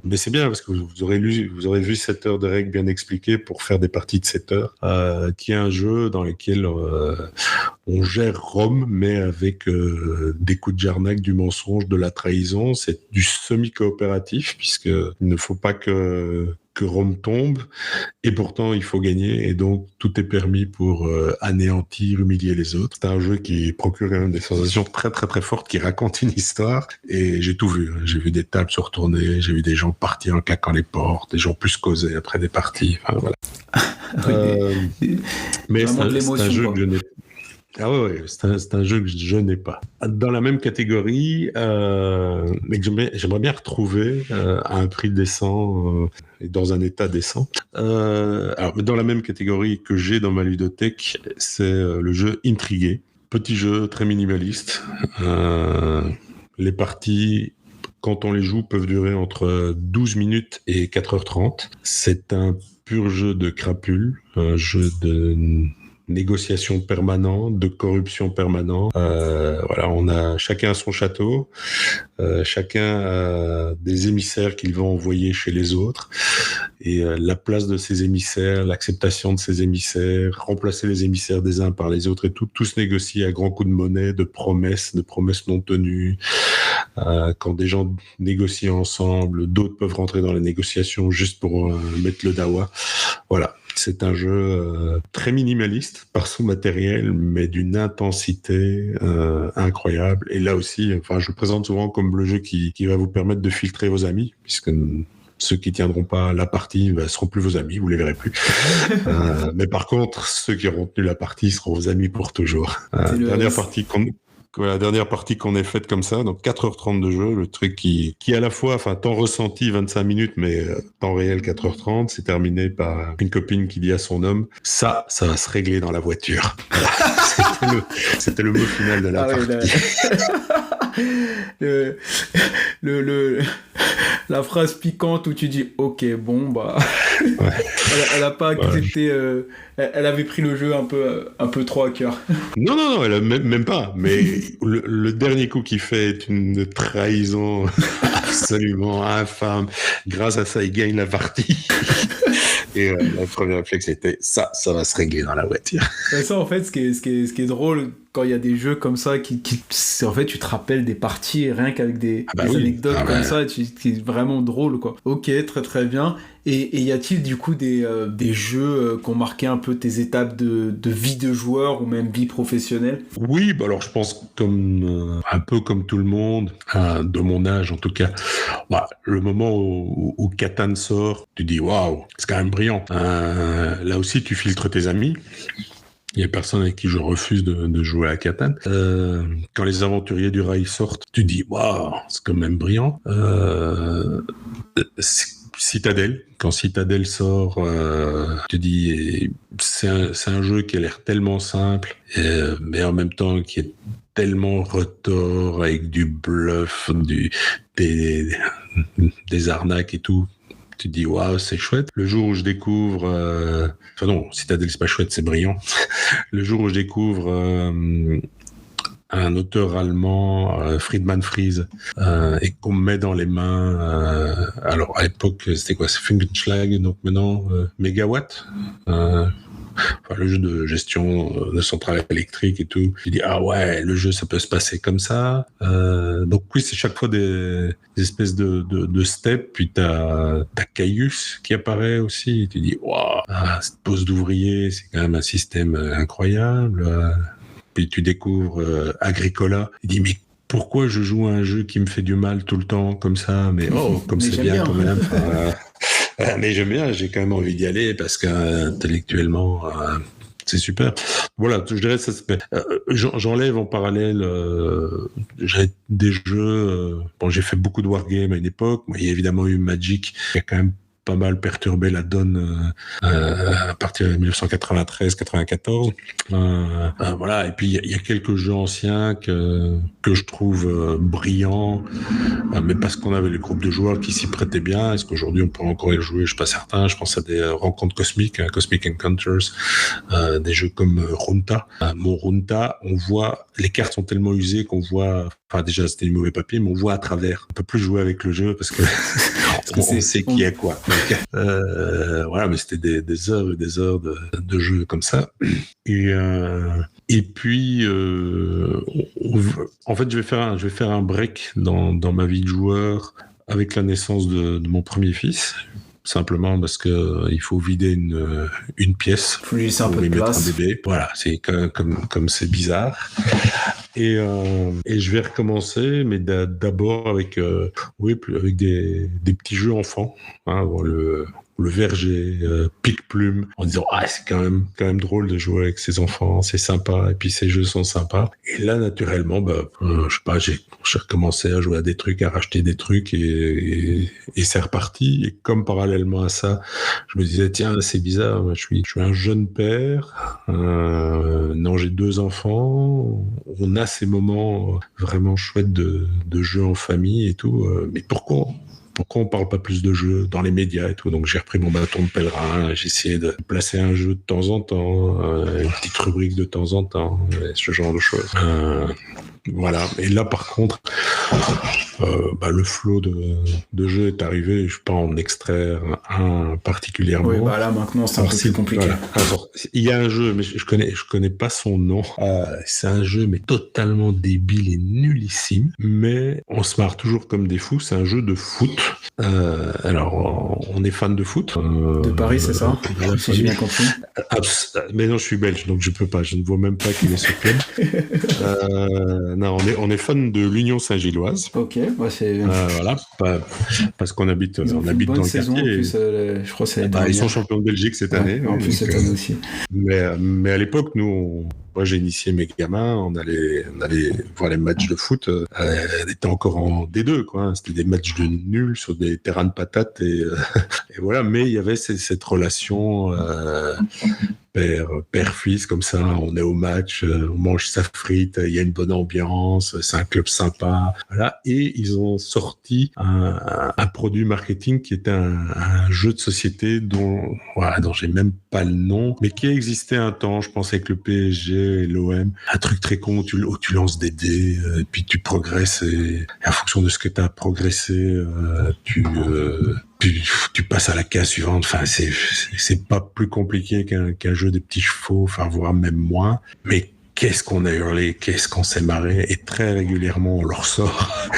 mais c'est bien parce que vous aurez vu 7 heures de règles bien expliquées pour faire des parties de 7 heures, qui est un jeu dans lequel on gère Rome, mais avec des coups de jarnac, du mensonge, de la trahison. C'est du semi-coopératif, puisqu'il ne faut pas que Rome tombe, et pourtant il faut gagner, et donc tout est permis pour anéantir, humilier les autres. C'est un jeu qui procure quand même des sensations très très très fortes, qui raconte une histoire, et j'ai tout vu. J'ai vu des tables se retourner, j'ai vu des gens partir en claquant les portes, des gens plus causer après des parties, voilà. Mais c'est un jeu que je n'ai c'est un jeu que je n'ai pas. Dans la même catégorie, mais que j'aimerais bien retrouver à un prix décent et dans un état décent. Mais dans la même catégorie que j'ai dans ma ludothèque, c'est le jeu Intrigué. Petit jeu très minimaliste. Les parties, quand on les joue, peuvent durer entre 12 minutes et 4h30. C'est un pur jeu de crapule, un jeu de négociation permanente, de corruption permanente. Voilà, on a chacun son château, chacun a des émissaires qu'il va envoyer chez les autres, et la place de ces émissaires, l'acceptation de ces émissaires, remplacer les émissaires des uns par les autres, et tout se négocie à grands coups de monnaie, de promesses non tenues. Quand des gens négocient ensemble, d'autres peuvent rentrer dans les négociations juste pour mettre le dawa. Voilà. C'est un jeu très minimaliste par son matériel, mais d'une intensité incroyable. Et là aussi, enfin, je le présente souvent comme le jeu qui va vous permettre de filtrer vos amis, puisque ceux qui tiendront pas la partie seront plus vos amis, vous les verrez plus. Mais par contre, ceux qui auront tenu la partie seront vos amis pour toujours. La dernière partie qu'on ait faite comme ça, donc 4h30 de jeu, le truc qui à la fois, enfin, temps ressenti 25 minutes, mais temps réel 4h30, c'est terminé par une copine qui dit à son homme, ça va se régler dans la voiture. C'était le mot final de la partie. La phrase piquante où tu dis ok, bon, bah. Ouais. Elle a pas accepté. Elle avait pris le jeu un peu trop à cœur. Non, elle a même pas. Mais le dernier coup qu'il fait est une trahison absolument infâme. Grâce à ça, il gagne la partie. Et le premier réflexe c'était ça va se régler dans la voiture. Et ça, en fait, ce qui est drôle quand il y a des jeux comme ça, c'est en fait, tu te rappelles des parties rien qu'avec des anecdotes comme ça, c'est vraiment drôle, quoi. Ok, très très bien. Et y a-t-il du coup des jeux qui ont marqué un peu tes étapes de vie de joueur ou même vie professionnelle ? Oui, bah alors je pense un peu comme tout le monde, de mon âge en tout cas, le moment où Catan sort, tu dis waouh, c'est quand même brillant. Là aussi, tu filtres tes amis. Il y a personne avec qui je refuse de jouer à Catan. Quand les Aventuriers du Rail sortent, tu dis waouh, c'est quand même brillant. Citadel, quand Citadel sort, tu dis c'est un jeu qui a l'air tellement simple, mais en même temps qui est tellement retors avec du bluff, des arnaques et tout. Tu te dis waouh, c'est chouette. Le jour où je découvre, enfin non, Citadel c'est pas chouette, c'est brillant. Le jour où je découvre un auteur allemand, Friedman Fries, et qu'on me met dans les mains, alors à l'époque c'était quoi, c'est Funkenschlag, donc maintenant Megawatt, enfin, le jeu de gestion de centrale électrique et tout. Je dis ah ouais, le jeu ça peut se passer comme ça. Donc oui, c'est chaque fois des espèces de steps. Puis t'as Caius qui apparaît aussi. Et tu dis waouh, cette pose d'ouvrier, c'est quand même un système incroyable. Puis tu découvres Agricola. Il dit mais pourquoi je joue à un jeu qui me fait du mal tout le temps comme ça? Mais comme c'est bien quand même. Mais j'aime bien, j'ai quand même envie d'y aller parce qu'intellectuellement, c'est super. Voilà, je dirais ça. J'enlève en parallèle, j'ai des jeux. Bon, j'ai fait beaucoup de wargames à une époque. Il y a évidemment eu Magic, qui a quand même pas mal perturbé la donne à partir de 1993-94. Voilà, et puis il y a quelques jeux anciens que je trouve brillants, mais parce qu'on avait les groupes de joueurs qui s'y prêtaient bien. Est-ce qu'aujourd'hui on pourrait encore y jouer? Je suis pas certain. Je pense à des rencontres cosmiques, Cosmic Encounters, des jeux comme Runta. Mon Runta, on voit, les cartes sont tellement usées qu'on voit, enfin déjà c'était du mauvais papier, mais on voit à travers. On peut plus jouer avec le jeu parce que on sait qui est quoi. Donc, voilà, mais c'était des heures et des heures de jeu comme ça. Et puis, en fait, je vais faire un break dans ma vie de joueur avec la naissance de mon premier fils. Simplement parce que il faut vider une pièce pour lui laisser un peu de place. Mettre un bébé. Voilà, c'est comme c'est bizarre. Et je vais recommencer, mais d'abord avec des petits jeux enfants. Hein, le verger, pique-plume, en disant c'est quand même drôle de jouer avec ses enfants, c'est sympa, et puis ces jeux sont sympas. Et là, naturellement, je sais pas, j'ai recommencé à jouer à des trucs, à racheter des trucs, et c'est reparti. Et comme parallèlement à ça, je me disais, tiens, c'est bizarre, moi, je suis un jeune père, non, j'ai 2 enfants, on a ces moments vraiment chouettes de jeux en famille et tout, mais pourquoi on parle pas plus de jeux dans les médias et tout? Donc j'ai repris mon bâton de pèlerin, j'ai essayé de placer un jeu de temps en temps, une petite rubrique de temps en temps, ce genre de choses. Voilà. Et là, par contre, le flot de jeux est arrivé. Je peux pas en extraire un particulièrement. Oui, là maintenant c'est un peu plus compliqué. Voilà. Alors, il y a un jeu, mais je connais pas son nom. C'est un jeu mais totalement débile et nullissime. Mais on se marre toujours comme des fous. C'est un jeu de foot. Alors, on est fan de foot. De Paris, c'est ça? Si j'ai bien compris. Mais non, je suis belge, donc je peux pas. Je ne vois même pas qu'il est sur club. Non, on est fan de l'Union Saint-Gilloise. Ok, c'est. Voilà, parce qu'on habite, dans le saison, quartier. En plus, je crois que c'est. Ils sont champions de Belgique cette année. En plus, cette année aussi. Mais à l'époque, moi, j'ai initié mes gamins, on allait voir les matchs de foot. Elle était encore en D2, quoi. C'était des matchs de nuls sur des terrains de patates et voilà. Mais il y avait cette relation père-fils comme ça. On est au match, on mange sa frite, il y a une bonne ambiance, c'est un club sympa. Voilà. Et ils ont sorti un produit marketing qui était un jeu de société dont j'ai même pas le nom, mais qui a existé un temps, je pense, avec le PSG et l'OM. Un truc très con où tu lances des dés, et puis tu progresses et en fonction de ce que tu as progressé, tu passes à la case suivante. Enfin, c'est pas plus compliqué qu'un jeu des petits chevaux, enfin, voire même moins. Mais qu'est-ce qu'on a hurlé, qu'est-ce qu'on s'est marré, et très régulièrement on leur sort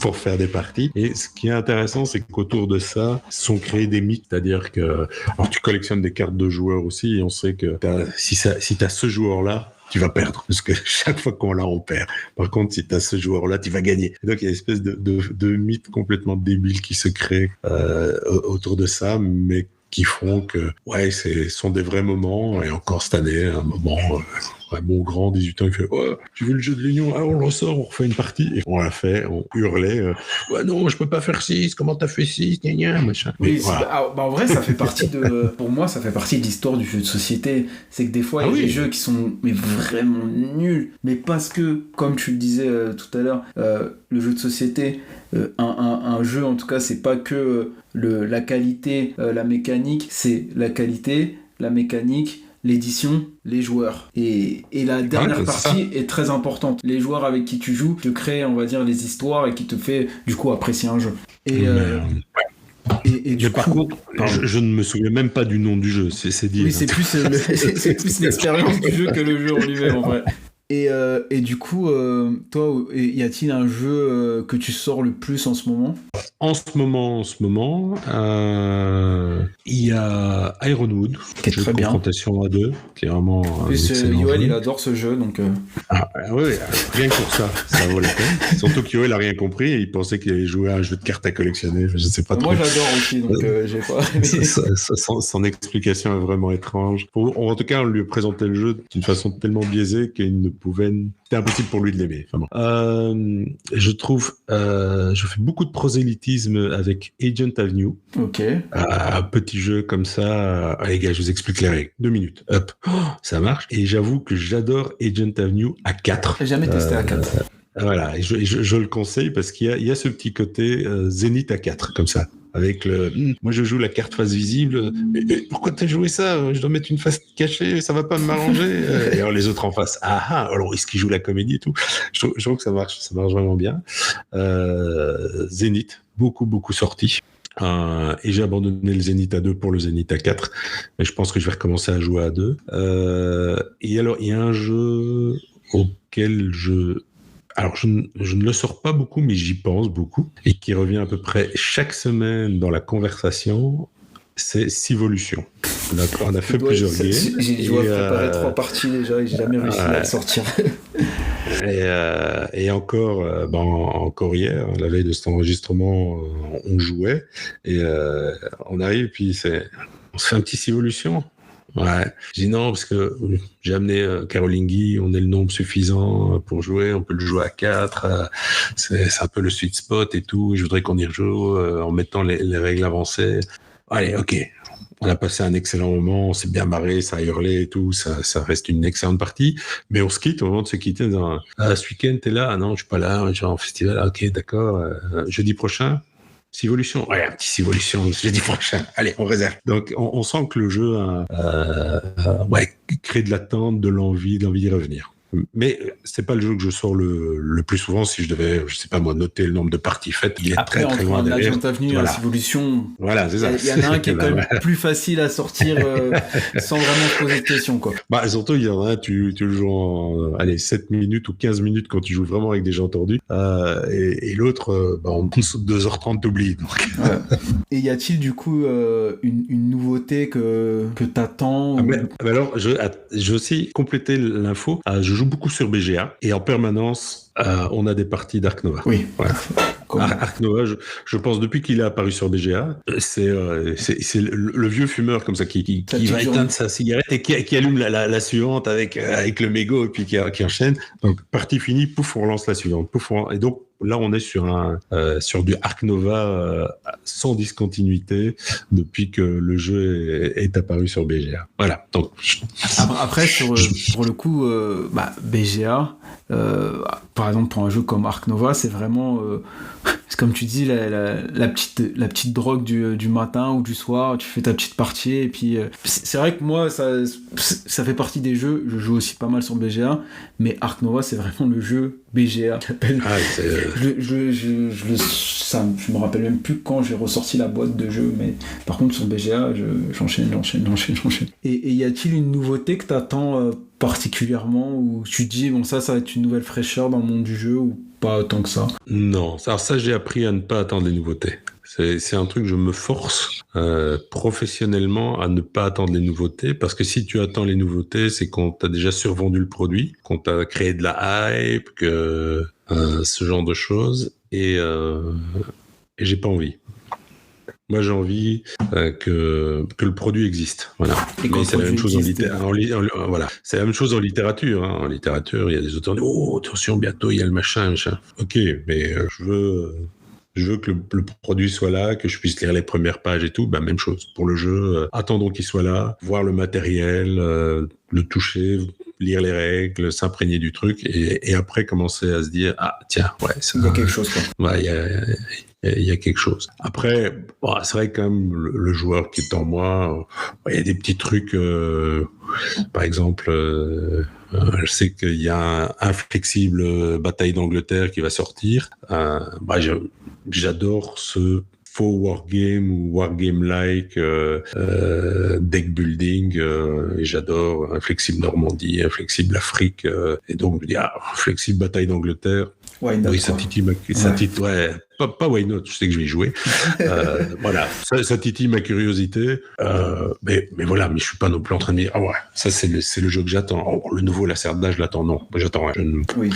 pour faire des parties. Et ce qui est intéressant, c'est qu'autour de ça sont créés des mythes, c'est-à-dire que alors tu collectionnes des cartes de joueurs aussi, et on sait que si t'as ce joueur-là, tu vas perdre, parce que chaque fois qu'on l'a, on perd. Par contre, si tu as ce joueur-là, tu vas gagner. Et donc, il y a une espèce de mythe complètement débile qui se crée autour de ça, mais qui font que, sont des vrais moments. Et encore cette année, un moment, mon grand, 18 ans, il fait « tu veux le jeu de l'Union? On le ressort, on refait une partie. » Et on l'a fait, on hurlait « non, je peux pas faire 6, comment t'as fait 6, gna gna, machin. » Oui, voilà. En vrai, ça fait partie pour moi, ça fait partie de l'histoire du jeu de société. C'est que des fois, il y a des jeux qui sont vraiment nuls. Mais parce que, comme tu le disais tout à l'heure, le jeu de société, un jeu, en tout cas, c'est pas que la qualité, la mécanique, c'est la qualité, la mécanique, l'édition, les joueurs. Et la dernière partie est très importante. Les joueurs avec qui tu joues te créent, on va dire, les histoires et qui te fait, du coup, apprécier un jeu. Et du coup, par contre, je ne me souviens même pas du nom du jeu, c'est dire. Oui, c'est plus l'expérience du jeu que le jeu en lui-même, en vrai. Et du coup, toi, y a-t-il un jeu que tu sors le plus en ce moment? En ce moment, il y a Ironwood, qui est très bien. Confrontation à 2, qui est vraiment un excellent Yoel, jeu. il adore ce jeu, donc. Oui, rien que pour ça vaut la peine. Surtout que Yoel a rien compris et il pensait qu'il allait jouer à un jeu de cartes à collectionner. Je sais pas trop. Moi, j'adore aussi, donc j'ai pas. Son explication est vraiment étrange. En tout cas, on lui a présenté le jeu d'une façon tellement biaisée qu'il ne pouvait. C'était impossible pour lui de l'aimer. Enfin bon. Je trouve, je fais beaucoup de prosélytisme avec Agent Avenue. Ok. Un petit jeu comme ça. Allez gars, je vous explique les règles. 2 minutes. Hop, ça marche. Et j'avoue que j'adore Agent Avenue à 4. J'ai jamais testé à 4. Voilà, et je le conseille parce qu'il y a ce petit côté Zénith à 4, comme ça. Avec moi je joue la carte face visible, mais pourquoi t'as joué ça? Je dois mettre une face cachée, ça va pas m'arranger. Et alors les autres en face, alors est-ce qu'ils jouent la comédie et tout? Je trouve que ça marche vraiment bien. Zénith, beaucoup sorti. Et j'ai abandonné le Zénith à 2 pour le Zénith à 4, mais je pense que je vais recommencer à jouer à 2. Et alors il y a un jeu auquel alors, je ne le sors pas beaucoup, mais j'y pense beaucoup, et qui revient à peu près chaque semaine dans la conversation, c'est Civolution. On a fait plusieurs games. J'ai préparé 3 parties déjà, et j'ai jamais réussi à le sortir. Et encore, encore hier, la veille de cet enregistrement, on jouait et on arrive, puis on se fait un petit Civolution. Ouais, je dis non parce que j'ai amené Caroline Guy, on est le nombre suffisant pour jouer, on peut le jouer à 4, c'est un peu le sweet spot et tout, je voudrais qu'on y rejoue en mettant les règles avancées. Allez, ok. On a passé un excellent moment, on s'est bien marré, ça a hurlé et tout, ça reste une excellente partie. Mais on se quitte, au moment de se quitter, ce week-end, t'es là? Ah non, je suis pas là, je suis en festival. Ok, d'accord. Jeudi prochain, Civolution. Ouais, un petit Civolution jeudi prochain. Allez, on réserve. Donc, on sent que le jeu crée de l'attente, de l'envie d'y revenir. Mais c'est pas le jeu que je sors le plus souvent. Si je devais, je sais pas moi, noter le nombre de parties faites, il est après, très loin derrière. Après, entre un Civolution, voilà, c'est ça. Il y en a un qui est quand même plus facile à sortir sans vraiment se poser de questions, quoi. Bah, surtout, il y en a un, tu le joues en 7 minutes ou 15 minutes quand tu joues vraiment avec des gens tordus. Et l'autre, en 2h30, t'oublies. Donc. Ouais. Et y a-t-il du coup une nouveauté que t'attends alors, je vais aussi compléter l'info. Je joue beaucoup sur BGA et en permanence, on a des parties d'Ark Nova. Oui. Voilà. Ark Nova, je pense depuis qu'il est apparu sur BGA, c'est le vieux fumeur comme ça qui va éteindre sa cigarette et qui allume la suivante avec le mégot et puis qui enchaîne. Donc partie finie, pouf, on relance la suivante. Et donc là, on est sur du Ark Nova sans discontinuité depuis que le jeu est apparu sur BGA. Voilà. Donc après pour le coup, BGA. Par exemple, pour un jeu comme Ark Nova, c'est vraiment, c'est comme tu dis, la petite drogue du matin ou du soir. Tu fais ta petite partie et puis c'est vrai que moi, ça fait partie des jeux. Je joue aussi pas mal sur BGA, mais Ark Nova, c'est vraiment le jeu BGA. Je me rappelle même plus quand j'ai ressorti la boîte de jeu, mais par contre sur BGA, j'enchaîne. Et y a-t-il une nouveauté que t'attends particulièrement, où tu dis ça va être une nouvelle fraîcheur dans le monde du jeu, ou pas tant que ça? Non, alors ça j'ai appris à ne pas attendre les nouveautés. C'est un truc que je me force professionnellement à ne pas attendre les nouveautés, parce que si tu attends les nouveautés, c'est qu'on t'a déjà survendu le produit, qu'on t'a créé de la hype, que ce genre de choses, et j'ai pas envie. Moi, j'ai envie que le produit existe. Voilà. Mais c'est la même chose voilà. C'est la même chose en littérature. Hein. En littérature, il y a des auteurs qui disent « Oh, attention, bientôt, il y a le machin. » Ok, mais je veux que le produit soit là, que je puisse lire les premières pages et tout. Même chose. Pour le jeu, attendons qu'il soit là, voir le matériel, le toucher, lire les règles, s'imprégner du truc, et après commencer à se dire « Ah, tiens, ouais, ça... » Il y a quelque chose, quoi. Ouais, il y a quelque chose. Après, c'est vrai quand même, le joueur qui est en moi, il y a des petits trucs, par exemple, je sais qu'il y a un flexible Bataille d'Angleterre qui va sortir. J'adore ce faux wargame ou wargame-like deck building, et j'adore un flexible Normandie, un flexible Afrique, et donc je dis flexible Bataille d'Angleterre. Oui, ça titille pas why not, je sais que je vais y jouer. Voilà, ça titille ma curiosité. Mais voilà, mais je suis pas non plus en train de dire ça c'est le jeu que j'attends. Le nouveau Lacerda, je l'attends. Non, j'attends rien. Oui,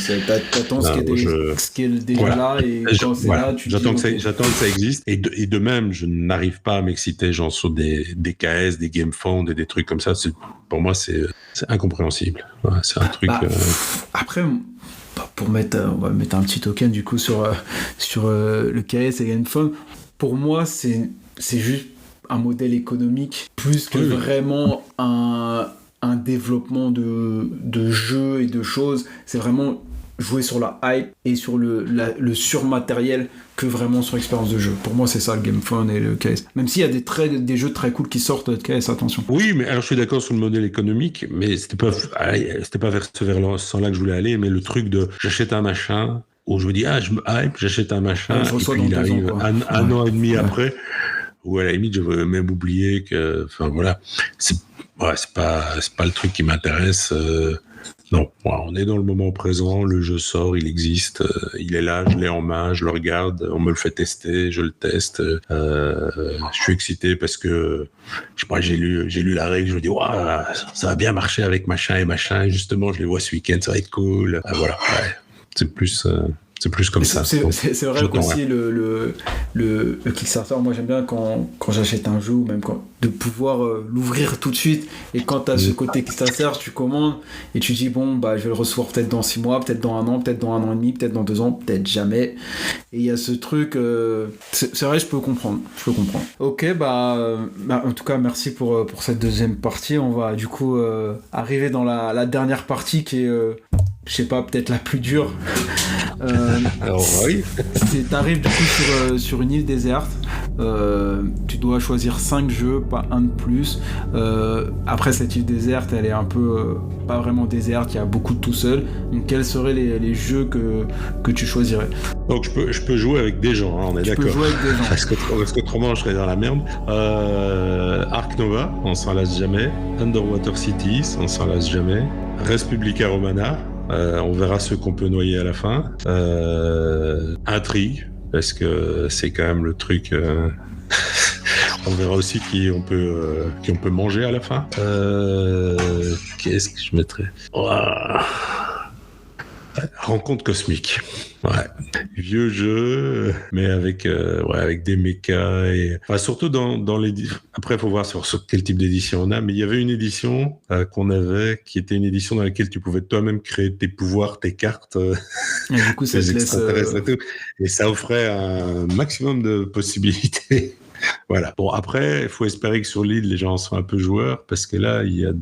t'attends ce qui est déjà là, et quand c'est là, tu j'attends que ça existe. Et de même, je n'arrive pas à m'exciter genre sur des KS, des GameFound et des trucs comme ça. Pour moi, c'est incompréhensible. Ouais, c'est un truc. Après. On va mettre un petit token du coup sur le KS et GameFound. Pour moi, c'est juste un modèle économique plus que vraiment un développement de jeux et de choses. C'est vraiment jouer sur la hype et sur le surmatériel que vraiment sur l'expérience de jeu. Pour moi, c'est ça le GameFound et le KS. Même s'il y a des jeux très cool qui sortent de KS, attention. Oui, mais alors je suis d'accord sur le modèle économique, mais c'était pas vers ce sens-là que je voulais aller, mais le truc de j'achète un machin, où je me dis je me hype, j'achète un machin, et puis il arrive un an et demi après, ou à la limite, je veux même oublier que, enfin voilà, c'est pas le truc qui m'intéresse. Non, on est dans le moment présent, le jeu sort, il existe, il est là, je l'ai en main, je le regarde, on me le fait tester, je le teste. Je suis excité parce que je sais pas, j'ai lu la règle, je me dis waouh, ça va bien marcher avec machin et machin. Et justement, je les vois ce week-end, ça va être cool. Voilà, ouais. C'est plus comme ça. C'est vrai qu'aussi ouais. le Kickstarter, moi j'aime bien quand j'achète un jeu, ou même de pouvoir l'ouvrir tout de suite. Et quand tu as ce côté Kickstarter, tu commandes et tu dis bon, bah, je vais le recevoir peut-être dans 6 mois, peut-être dans 1 an, peut-être dans 1 an et demi, peut-être dans 2 ans, peut-être jamais. Et il y a ce truc, c'est vrai, je peux comprendre. Ok, en tout cas, merci pour cette deuxième partie. On va du coup arriver dans la dernière partie qui est, je sais pas, peut-être la plus dure. Alors oui. T'arrives du coup sur une île déserte. Tu dois choisir 5 jeux, pas un de plus. Après, cette île déserte, elle est un peu pas vraiment déserte, il y a beaucoup de tout seul. Donc quels seraient les jeux que tu choisirais? Donc je peux jouer avec des gens, hein, on est d'accord. Tu peux jouer avec des gens. Parce qu'autrement je serais dans la merde. Ark Nova, on s'en lasse jamais. Underwater Cities, on s'en lasse jamais. Res Publica Romana, on verra ceux qu'on peut noyer à la fin. Intrigue, parce que c'est quand même le truc. On verra aussi qui on peut manger à la fin. Qu'est-ce que je mettrais? Rencontre cosmique. Ouais. Vieux jeu, mais avec des mechas et surtout dans les. Après, il faut voir sur quel type d'édition on a. Mais il y avait une édition qu'on avait, qui était une édition dans laquelle tu pouvais toi-même créer tes pouvoirs, tes cartes, et du coup, ça tes te extraterrestres laisse. et tout. Et ça offrait un maximum de possibilités. Voilà. Bon, après, il faut espérer que sur l'île, les gens sont un peu joueurs, parce que là, il y a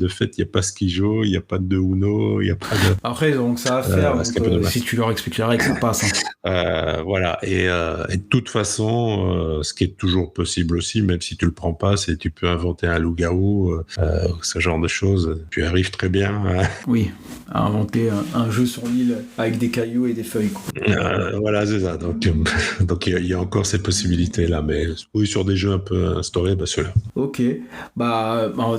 pas Skijo, il n'y a pas de Uno, il n'y a pas de... Après, donc ça à faire, donc, si tu leur expliques la règle, ça passe. Voilà. Et de toute façon, ce qui est toujours possible aussi, même si tu le prends pas, c'est tu peux inventer un loup-garou, ce genre de choses. Tu arrives très bien. Oui, à inventer un jeu sur l'île avec des cailloux et des feuilles, quoi. Voilà, c'est ça. Donc il y a encore ces possibilités-là, mais oui, sur des jeux un peu instaurés, ceux-là. Ok,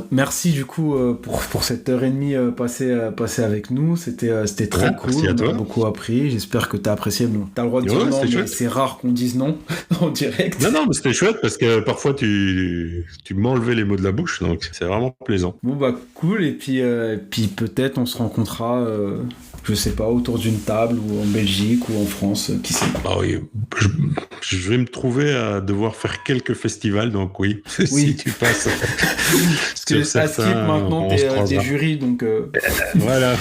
merci du coup pour cette heure et demie passée avec nous. C'était très cool. Merci à toi. On a beaucoup appris. J'espère que t'as apprécié. Bon, t'as le droit de dire non, mais c'est rare qu'on dise non en direct. Non, mais c'était chouette parce que parfois tu m'enlevais les mots de la bouche, donc c'est vraiment plaisant. Bon cool. Et puis peut-être on se rencontrera. Je sais pas, autour d'une table ou en Belgique ou en France, qui sait. Ah oui, je vais me trouver à devoir faire quelques festivals, donc oui, si tu passes. Parce que à Skip maintenant, t'es jury, donc. Voilà.